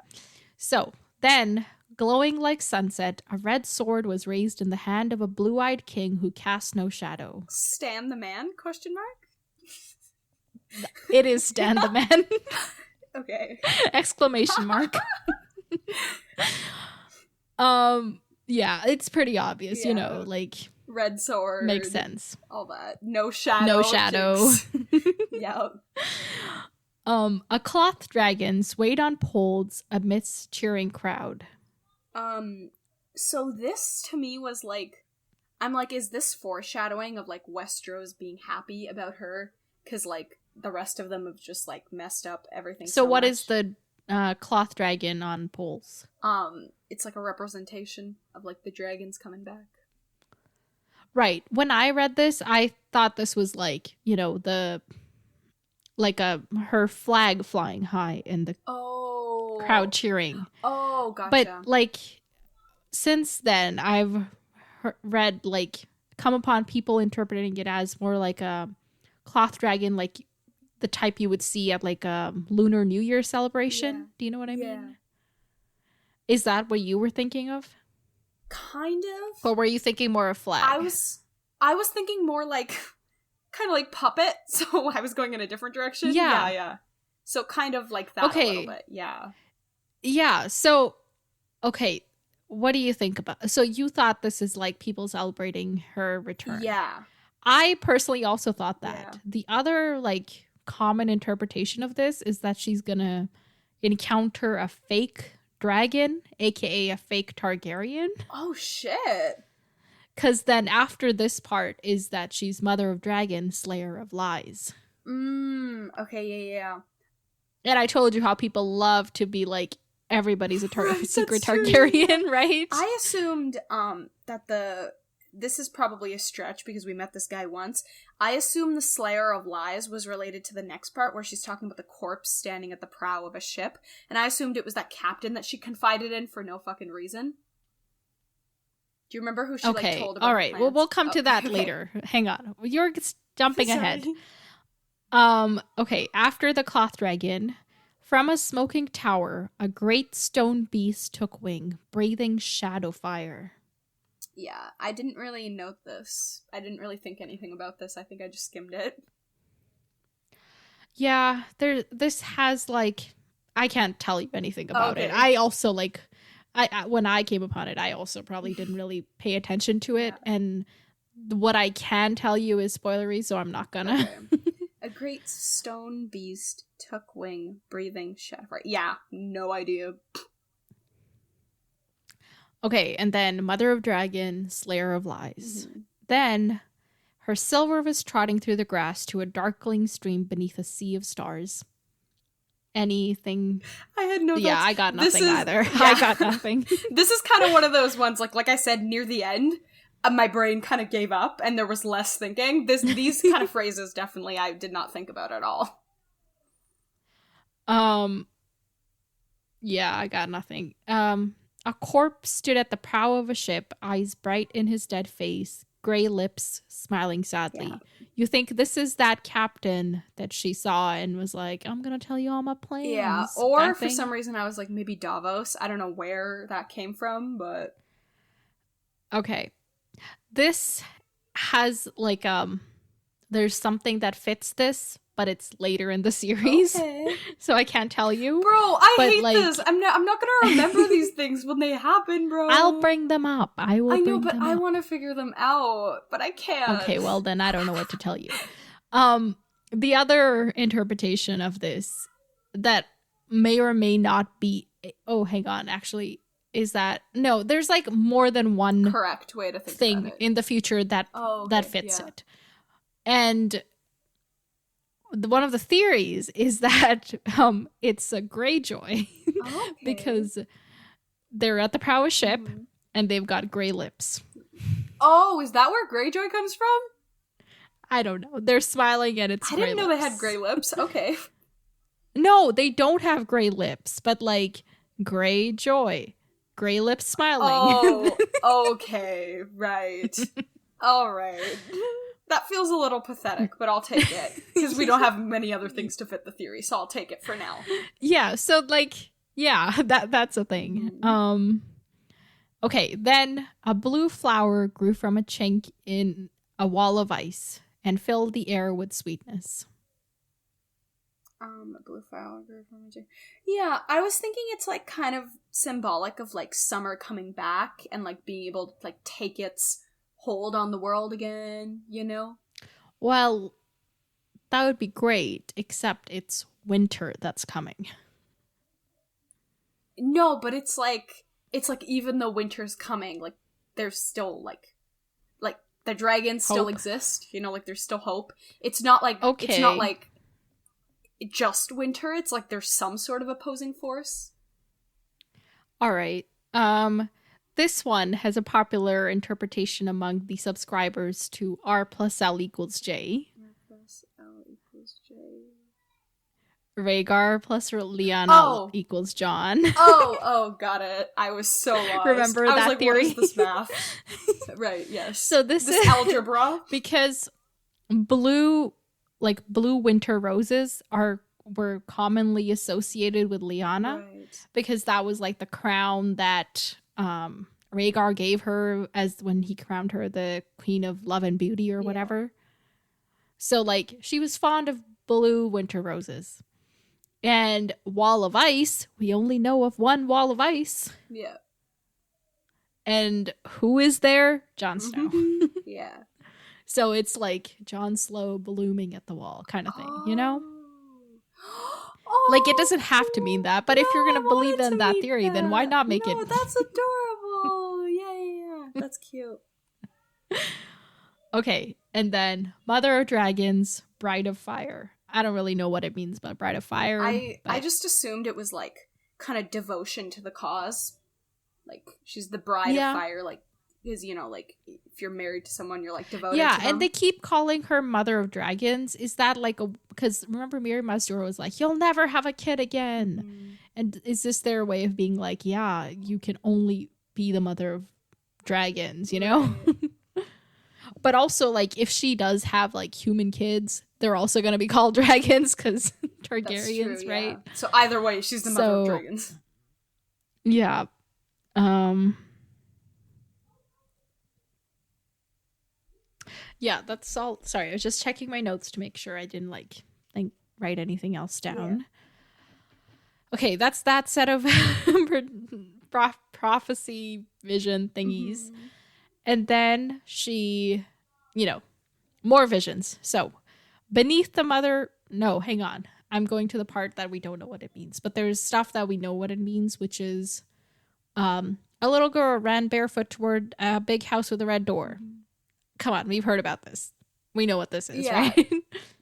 So... Then, glowing like sunset, a red sword was raised in the hand of a blue-eyed king who cast no shadow. Stan the man? Question mark? It is Stan the man. Okay. Exclamation mark. Yeah, it's pretty obvious, like... Red sword. Makes sense. All that. No shadow. No shadow. Yeah. A cloth dragon swayed on poles amidst cheering crowd. So this to me was like, I'm like, is this foreshadowing of like Westeros being happy about her? Because like the rest of them have just like messed up everything. So what much. Is the cloth dragon on poles? It's like a representation of like the dragons coming back. Right. When I read this, I thought this was like, her flag flying high and the crowd cheering. Oh, gotcha. But like since then I've read like come upon people interpreting it as more like a cloth dragon, like the type you would see at like a Lunar New Year celebration. Do you know what I mean? Is that what you were thinking of? Kind of. Or were you thinking more of flag? I was thinking more like, kind of like puppet, so I was going in a different direction. Yeah. So kind of like that a little bit, yeah. Yeah, so, okay, what do you think about... So you thought this is like people celebrating her return. Yeah. I personally also thought that. Yeah. The other, like, common interpretation of this is that she's gonna encounter a fake dragon, aka a fake Targaryen. Oh, shit. Because then after this part is that she's Mother of Dragon, Slayer of Lies. Okay, yeah. And I told you how people love to be like, everybody's a secret Targaryen, right? I assumed that this is probably a stretch because we met this guy once. I assume the Slayer of Lies was related to the next part where she's talking about the corpse standing at the prow of a ship, and I assumed it was that captain that she confided in for no fucking reason. Do you remember who she told about? All right. Well, we'll come to that later. Hang on. You're jumping ahead. Okay. After the cloth dragon, from a smoking tower, a great stone beast took wing, breathing shadow fire. Yeah, I didn't really note this. I didn't really think anything about this. I think I just skimmed it. Yeah, this has, like, I can't tell you anything about it. I also, like, when I came upon it, I also probably didn't really pay attention to it. Yeah. And what I can tell you is spoilery, so I'm not gonna. Okay. A great stone beast took wing, breathing shadow fire. Yeah, no idea. Okay, and then Mother of Dragon, Slayer of Lies. Mm-hmm. Then her silver was trotting through the grass to a darkling stream beneath a sea of stars. Anything? I had no. Yeah, I got nothing either. Yeah. I got nothing. This is kind of one of those ones, like I said, near the end, my brain kind of gave up and there was less thinking. These kind of phrases definitely I did not think about at all. Yeah, I got nothing. A corpse stood at the prow of a ship, eyes bright in his dead face, gray lips, smiling sadly. Yeah. You think this is that captain that she saw and was like, I'm gonna tell you all my plans. Yeah, or for some reason I was like, maybe Davos. I don't know where that came from, but... Okay. This has, like, there's something that fits this, but it's later in the series. Okay. So I can't tell you. Bro, I hate this. I'm not gonna remember these things when they happen, bro. I'll bring them up. I know, but I want to figure them out, but I can't. Okay, well then I don't know what to tell you. The other interpretation of this that may or may not be... Oh, hang on. Actually, is that... No, there's like more than one correct way to think thing about it in the future that fits it. And... one of the theories is that it's a Greyjoy because they're at the prow of a ship and they've got gray lips. Oh, is that where Greyjoy comes from? I don't know. They're smiling and it's gray lips. I didn't know they had gray lips. Okay. No, they don't have gray lips, but like Greyjoy. Gray lips smiling. Oh, okay. Right. All right. That feels a little pathetic, but I'll take it. Because we don't have many other things to fit the theory, so I'll take it for now. Yeah, so, like, yeah, that's a thing. Okay, then a blue flower grew from a chink in a wall of ice and filled the air with sweetness. A blue flower grew from a chink. Yeah, I was thinking it's, like, kind of symbolic of, like, summer coming back and, like, being able to, like, take its... hold on the world again, you know? Well, that would be great, except it's winter that's coming. No, but it's like even though winter's coming, like there's still like the dragons still exist, you know, like there's still hope. It's not like it's not like just winter, it's like there's some sort of opposing force. All right. This one has a popular interpretation among the subscribers to R plus L equals J. R plus L equals J. Rhaegar plus Lyanna equals Jon. Oh, got it. I was so lost. Remember that I was like, theory? What is this math? Right, yes. So this is algebra. Because blue winter roses are were commonly associated with Lyanna, Right. because that was like the crown that Rhaegar gave her as when he crowned her the Queen of Love and Beauty or whatever. So like she was fond of blue winter roses. And Wall of Ice, we only know of one Wall of Ice. Yeah. And who is there? Jon Snow. Yeah. So it's like Jon Snow blooming at the wall kind of thing, you know? Oh, Like, it doesn't have to mean that, but if you're going to believe in that theory, then why not make it? No, that's adorable. Yeah. That's cute. Okay, and then Mother of Dragons, Bride of Fire. I don't really know what it means by Bride of Fire. I just assumed it was like kind of devotion to the cause. Like she's the bride of fire, like because you know, like if you're married to someone, you're like devoted. Yeah, to them. and they keep calling her Mother of Dragons. Is that like a because remember Miri Mazdur was like, "You'll never have a kid again," and is this their way of being like, "Yeah, you can only be the mother of dragons," you know? Right. But also, like, if she does have like human kids, they're also going to be called dragons because Targaryens, true, right? Yeah. So either way, she's the mother of dragons. Yeah. Yeah, that's all. Sorry, I was just checking my notes to make sure I didn't like write anything else down. Yeah. Okay, that's that set of prophecy vision thingies. And then she, more visions. So, beneath the mother... No, hang on. I'm going to the part that we don't know what it means. But there's stuff that we know what it means, which is a little girl ran barefoot toward a big house with a red door. Come on, we've heard about this. We know what this is, right?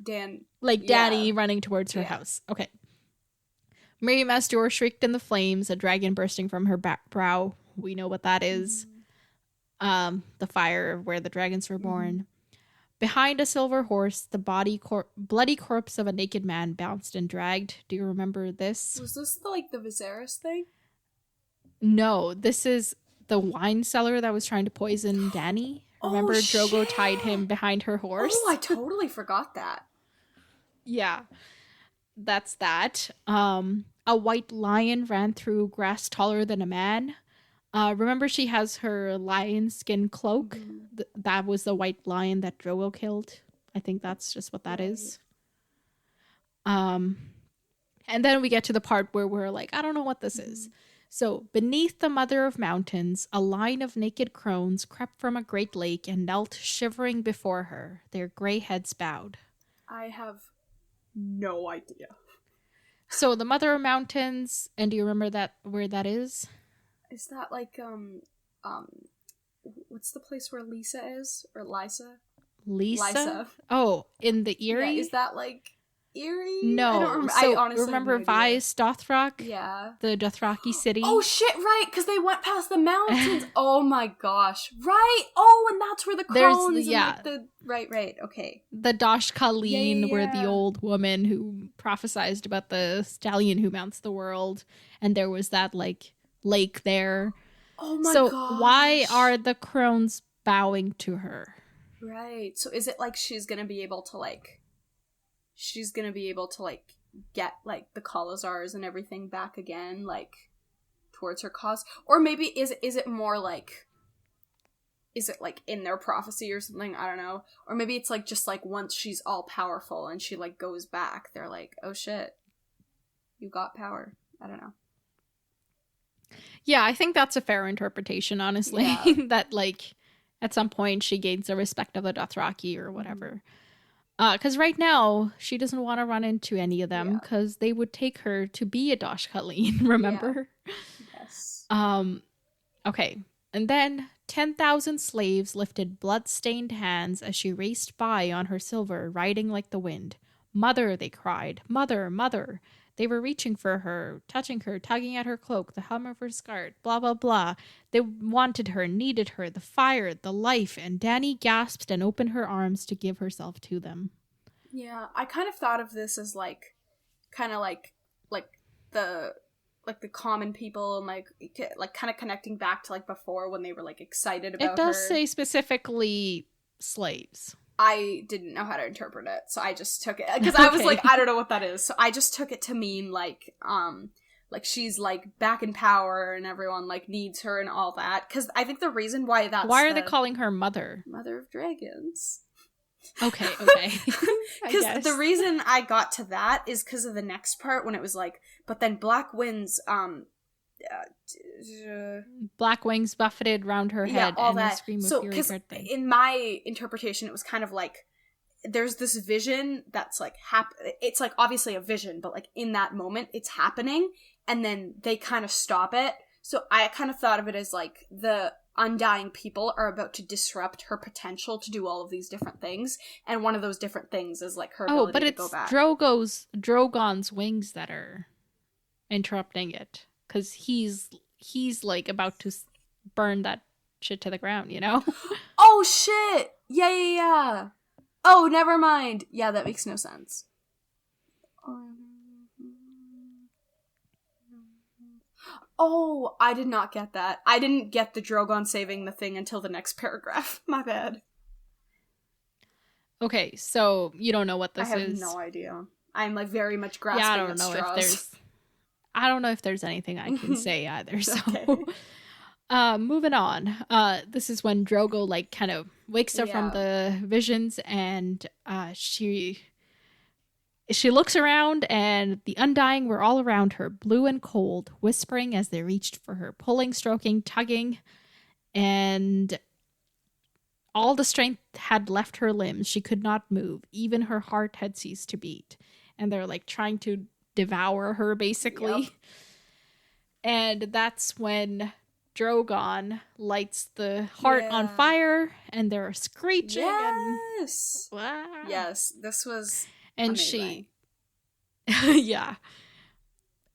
Dany running towards her house. Okay. Miri Mazdur shrieked in the flames, a dragon bursting from her brow. We know what that is. The fire where the dragons were born. Behind a silver horse, the bloody corpse of a naked man bounced and dragged. Do you remember this? Was this the Viserys thing? No, this is the wine cellar that was trying to poison Dany. Remember, Drogo tied him behind her horse? Oh, I totally forgot that. Yeah, that's that. A white lion ran through grass taller than a man. Remember, she has her lion skin cloak? That was the white lion that Drogo killed. I think that's just what that is. And then we get to the part where we're like, I don't know what this is. So, beneath the mother of mountains, a line of naked crones crept from a great lake and knelt shivering before her, their gray heads bowed. I have no idea. So, the mother of mountains, and do you remember where that is? Is that what's the place where Lisa is? Or Lysa? Lysa? Oh, in the Eyrie? Yeah, is that Eyrie? No. I don't remember. So, I honestly remember Vice Dothrak? Yeah. The Dothraki city? Oh shit, right, because they went past the mountains. Oh my gosh. Right. Oh, and that's where the crones right, okay. The Dosh Khaleen were the old woman who prophesized about the stallion who mounts the world, and there was that lake there. Oh my gosh. So why are the crones bowing to her? Right. So is it she's gonna be able to get the Khalazars and everything back again, towards her cause? Or maybe is it more is it in their prophecy or something? I don't know. Or maybe it's just once she's all powerful and she goes back, they're oh shit, you got power. I don't know. Yeah, I think that's a fair interpretation, honestly. Yeah. That at some point she gains the respect of the Dothraki or whatever. Because right now, she doesn't want to run into any of them because they would take her to be a Dosh Khaleen, remember? Yeah. Yes. Okay. And then 10,000 slaves lifted blood-stained hands as she raced by on her silver, riding like the wind. Mother, they cried. Mother, mother. They were reaching for her, touching her, tugging at her cloak, the hem of her skirt, blah, blah, blah. They wanted her, needed her, the fire, the life, and Dany gasped and opened her arms to give herself to them. Yeah, I kind of thought of this as kind of the common people and kind of connecting back to before when they were excited about her. It does say specifically slaves. I didn't know how to interpret it, so I just took it because I was like, I don't know what that is, so I just took it to mean like she's like back in power and everyone like needs her and all that. Because I think the reason why are they calling her Mother of Dragons? Okay. Because the reason I got to that is because of the next part when it was like, but then Black Wind's black wings buffeted round her head, all and that. a scream of So, fury because birthday. in my interpretation, it was kind of like there's this vision that's like it's like obviously a vision, but like in that moment it's happening, and then they kind of stop it. So I kind of thought of it as like the undying people are about to disrupt her potential to do all of these different things, and one of those different things is like her ability to go back. Drogon's wings that are interrupting it, because he's like about to burn that shit to the ground, you know? Oh shit! Yeah. Oh, never mind. Yeah, that makes no sense. Oh, I did not get that. I didn't get the Drogon saving the thing until the next paragraph. My bad. Okay, so you don't know what this is? I have no idea. I'm like very much grasping at straws. I don't know if there's anything I can say either. So, okay. Moving on. This is when Drogo like kind of wakes up from the visions, and she looks around, and the Undying were all around her, blue and cold, whispering as they reached for her, pulling, stroking, tugging, and all the strength had left her limbs. She could not move. Even her heart had ceased to beat. And they're like trying to devour her, basically. Yep. And that's when Drogon lights the heart on fire, and they're screeching. Yes. And, wow. Yes, this was and amazing.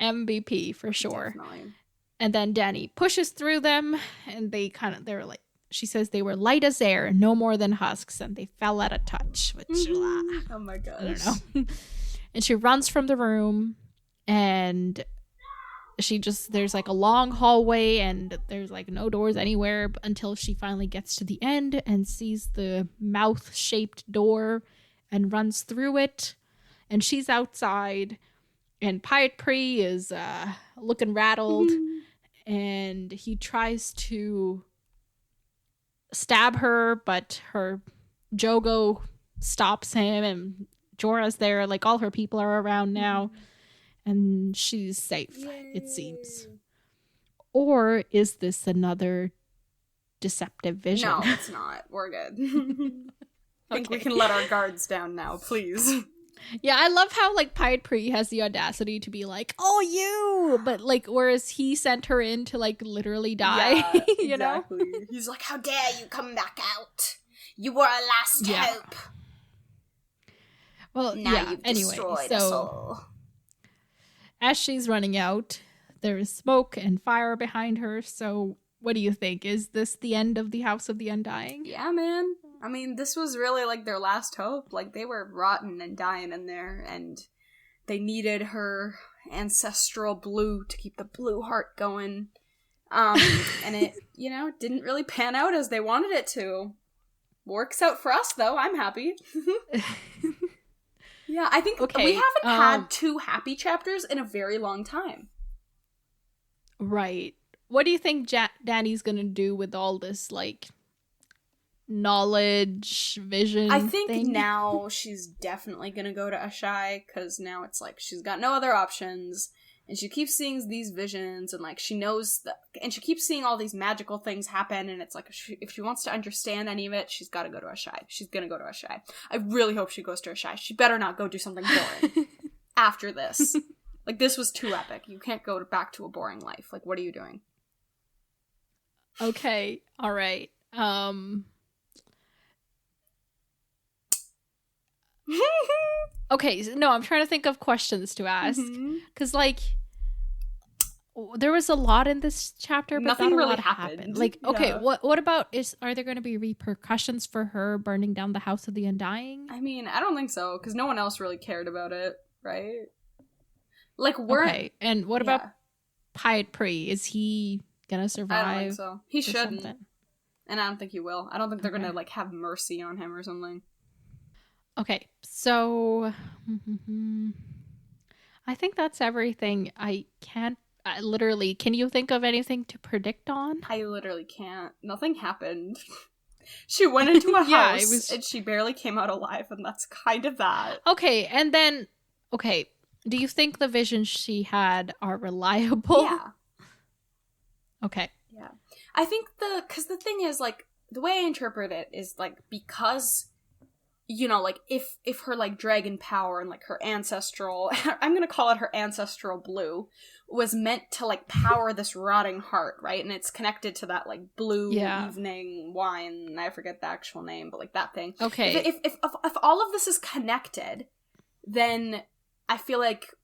MVP for sure. Definitely. And then Dany pushes through them, and they're like, she says they were light as air, no more than husks, and they fell at a touch. Which, oh my gosh. I don't know. And she runs from the room, and there's like a long hallway, and there's like no doors anywhere until she finally gets to the end and sees the mouth-shaped door and runs through it. And she's outside, and Pyat Pree is looking rattled, and he tries to stab her, but her Jogo stops him, and Jorah's there, like all her people are around now, and she's safe. Yay. It seems. Or is this another deceptive vision? No, it's not. We're good. I think we can let our guards down now, please. Yeah, I love how like Pyat Pree has the audacity to be like, "Oh, you," but like, whereas he sent her in to like literally die. Yeah, you exactly. know? He's like, "How dare you come back out? You were our last hope." Well, now you've destroyed us all. As she's running out, there is smoke and fire behind her. So, what do you think? Is this the end of the House of the Undying? Yeah, man. I mean, this was really like their last hope. Like, they were rotten and dying in there, and they needed her ancestral blue to keep the blue heart going. And it, didn't really pan out as they wanted it to. Works out for us, though. I'm happy. Yeah, I think we haven't had two happy chapters in a very long time. Right. What do you think Dany's gonna do with all this, like, knowledge, vision I think thing? now she's definitely gonna go to Ashai, because now it's like she's got no other options, and she keeps seeing these visions, and like she knows that, and she keeps seeing all these magical things happen, and it's like if she wants to understand any of it, she's got to go to Ashai. She's gonna go to Ashai. I really hope she goes to Ashai. She better not go do something boring after this. Like, this was too epic. You can't go back to a boring life. Like, what are you doing? Okay, all right. Okay, no, I'm trying to think of questions to ask, because like there was a lot in this chapter, but nothing not really a lot happened. Like, yeah. Okay, what about are there going to be repercussions for her burning down the House of the Undying? I mean, I don't think so, because no one else really cared about it, right? Like, okay, and what about Pyat Pree? Is he gonna survive? I don't think so. He shouldn't. Something? And I don't think he will. I don't think they're gonna, like, have mercy on him or something. Okay, so I think that's everything. Literally, can you think of anything to predict on? I literally can't. Nothing happened. She went into a Yeah, house and she barely came out alive, and that's kind of that. Okay, and then, do you think the visions she had are reliable? Yeah. Okay. Yeah. I think because the thing is, like, the way I interpret it is, like, because, you know, like, if her, like, dragon power and, like, her ancestral, I'm gonna call it her ancestral blue, was meant to, like, power this rotting heart, right? And it's connected to that, like, blue evening wine, I forget the actual name, but, like, that thing. Okay. If all of this is connected, then I feel like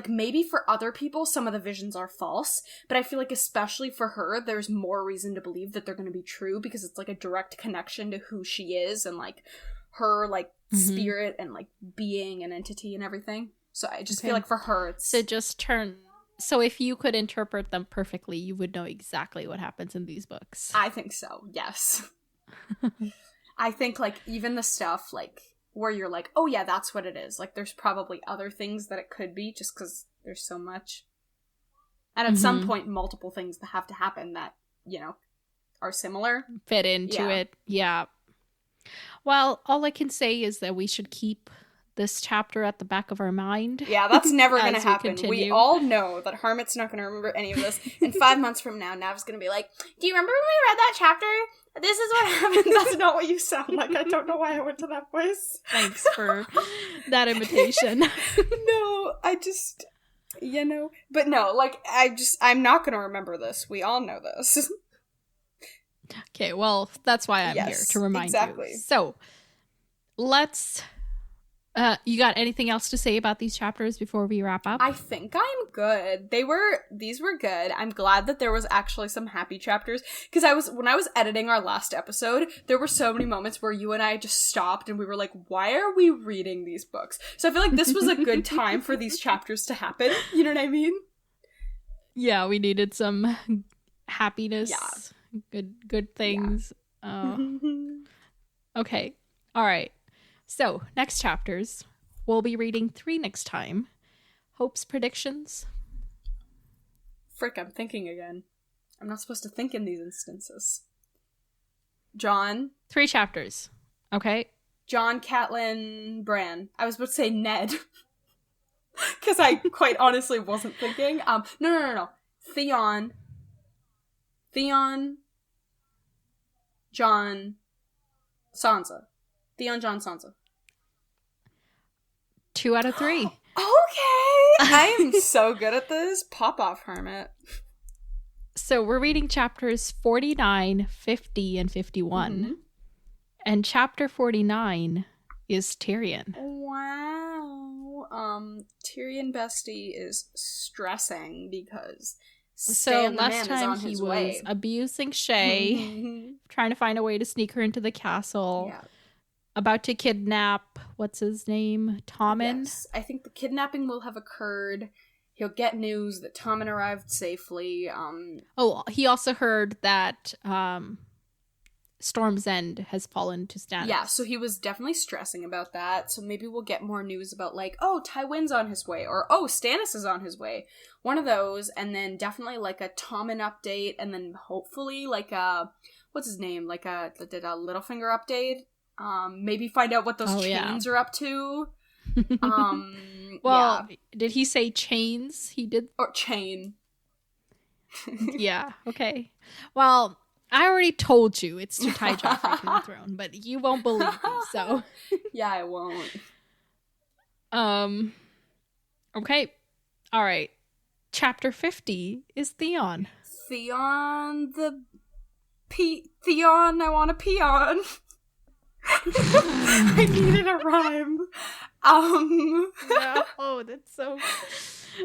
maybe for other people some of the visions are false, but I feel like especially for her there's more reason to believe that they're going to be true because it's like a direct connection to who she is and like her like spirit and like being and entity and everything. So I just feel like for her it's so if you could interpret them perfectly, you would know exactly what happens in these books. I think so, yes. I think like even the stuff like where you're like, oh yeah, that's what it is. Like, there's probably other things that it could be, just because there's so much. And at some point, multiple things that have to happen that, you know, are similar. Fit into it. Yeah. Well, all I can say is that we should keep this chapter at the back of our mind. Yeah, that's never going to happen. We all know that Harmut's not going to remember any of this. And 5 months from now, Nav's going to be like, do you remember when we read that chapter? This is what happened. That's not what you sound like. I don't know why I went to that voice. Thanks for that imitation. No, I just, you know. But no, like, I'm not going to remember this. We all know this. Okay, well, that's why I'm here, to remind you. So, let's... you got anything else to say about these chapters before we wrap up? I think I'm good. These were good. I'm glad that there was actually some happy chapters, because when I was editing our last episode, there were so many moments where you and I just stopped and we were like, why are we reading these books? So I feel like this was a good time for these chapters to happen. You know what I mean? Yeah, we needed some happiness. Yeah. Good things. Yeah. Okay. All right. So, next chapters. We'll be reading 3 next time. Hopes, predictions? Frick, I'm thinking again. I'm not supposed to think in these instances. John. 3 chapters. Okay. John, Catelyn, Bran. I was about to say Ned. Because I quite honestly wasn't thinking. No. Theon, John, Sansa. Theon, John, Sansa. 2 out of 3. Okay! I am so good at this. Pop off, Hermit. So we're reading chapters 49, 50, and 51. Mm-hmm. And chapter 49 is Tyrion. Wow. Tyrion Bestie is stressing because last time he was abusing Shay, trying to find a way to sneak her into the castle. Yeah. About to kidnap, what's his name? Tommen? Yes, I think the kidnapping will have occurred. He'll get news that Tommen arrived safely. He also heard that Storm's End has fallen to Stannis. Yeah, so he was definitely stressing about that. So maybe we'll get more news about, like, oh, Tywin's on his way, or oh, Stannis is on his way. One of those, and then definitely like a Tommen update, and then hopefully like a, what's his name? Like a Littlefinger update. Maybe find out what those chains are up to. Did he say chains? He did. Or chain. Yeah, okay. Well, I already told you it's to tie Joffrey to the throne, but you won't believe me, so. Yeah, I won't. Okay. All right. Chapter 50 is Theon. Theon, Theon, I want to pee on. I needed a rhyme. No, that's so...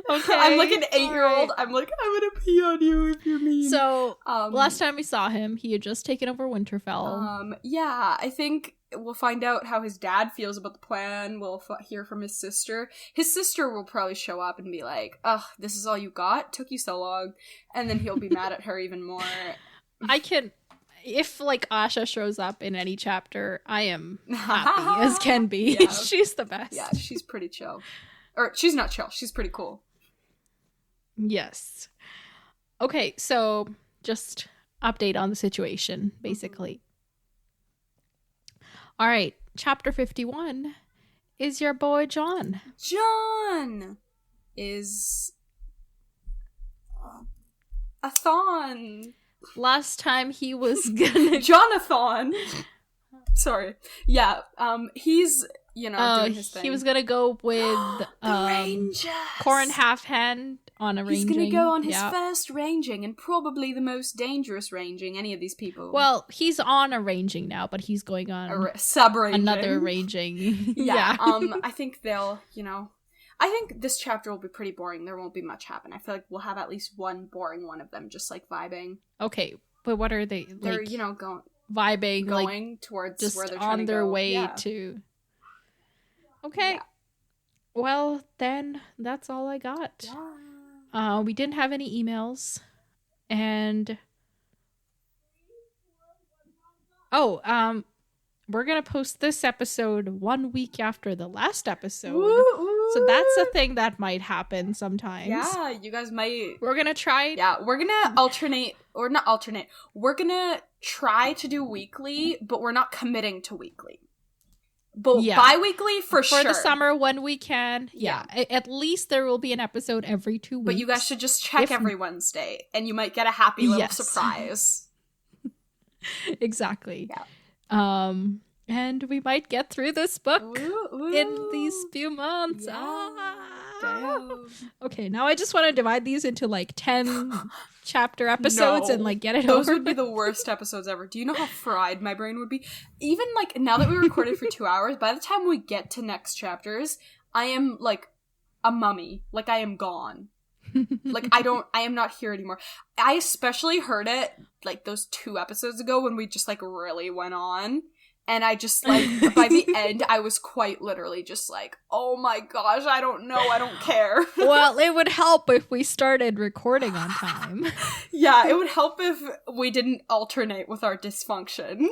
Okay. I'm like an 8-year-old. Right. I'm like, I'm gonna pee on you if you're mean. So, last time we saw him, he had just taken over Winterfell. Yeah, I think we'll find out how his dad feels about the plan. We'll hear from his sister. His sister will probably show up and be like, ugh, this is all you got? Took you so long. And then he'll be mad at her even more. if like Asha shows up in any chapter, I am happy as can be. Yeah. She's the best. Yeah, she's pretty chill. Or she's not chill. She's pretty cool. Yes. Okay, so just update on the situation, basically. All right, chapter 51 is your boy John. John is a thon. Last time he was gonna Jonathan. Sorry. Yeah, he's, doing his thing. he was gonna go with Rangers. Corin Halfhand on a ranging. He's gonna go on his first ranging, and probably the most dangerous ranging, any of these people. Well, he's on a ranging now, but he's going on sub-ranging. another ranging. Yeah. I think they'll, I think this chapter will be pretty boring. There won't be much happen. I feel like we'll have at least one boring one of them just, like, vibing. Okay, but what are they, like... They're, vibing, going like, towards just where they're trying on to their go. way to... Okay. Yeah. Well, then, that's all I got. Yeah. We didn't have any emails. And... we're gonna post this episode 1 week after the last episode. Woo-woo. So that's a thing that might happen sometimes. Yeah, you guys might... We're gonna try... Yeah, we're gonna alternate... Or not alternate. We're gonna try to do weekly, but we're not committing to weekly. But bi-weekly for sure. For the summer when we can. Yeah. At least there will be an episode every 2 weeks. But you guys should just check every Wednesday, and you might get a happy little surprise. Exactly. Yeah. And we might get through this book Ooh. in these few months. Yeah. Okay, now I just want to divide these into like 10 chapter episodes and like get it Those over. Would be the worst episodes ever. Do you know how fried my brain would be? Even like now that we recorded for 2 hours, by the time we get to next chapters, I am like a mummy. Like I am gone. Like I am not here anymore. I especially heard it like those 2 episodes ago when we just like really went on. And I just, like, by the end, I was quite literally just like, oh my gosh, I don't know, I don't care. Well, it would help if we started recording on time. Yeah, it would help if we didn't alternate with our dysfunction.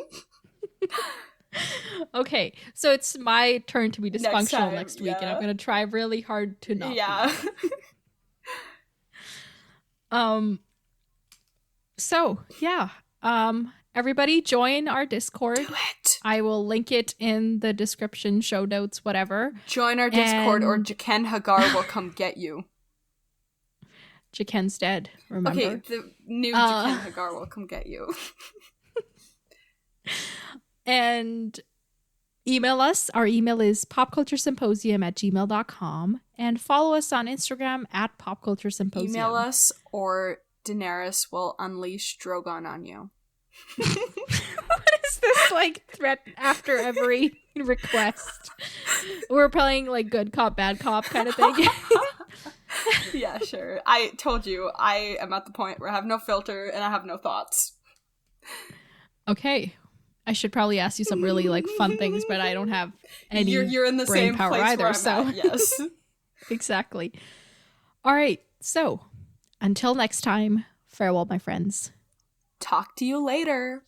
Okay, so it's my turn to be dysfunctional next week, and I'm going to try really hard to not be. So, yeah. Everybody join our Discord. Do it! I will link it in the description, show notes, whatever. Join our Discord or Jaqen Hagar will come get you. Jaqen's dead, remember? Okay, the new Jaqen Hagar will come get you. And email us. Our email is popculturesymposium@gmail.com. And follow us on Instagram @popculturesymposium. Email us or Daenerys will unleash Drogon on you. What is this like threat after every request? We're playing like good cop, bad cop kind of thing. Yeah, sure. I told you, I am at the point where I have no filter and I have no thoughts. Okay. I should probably ask you some really like fun things, but I don't have any You're in the brain same power place either, where I'm so at, yes. Exactly. All right. So until next time, farewell, my friends. Talk to you later.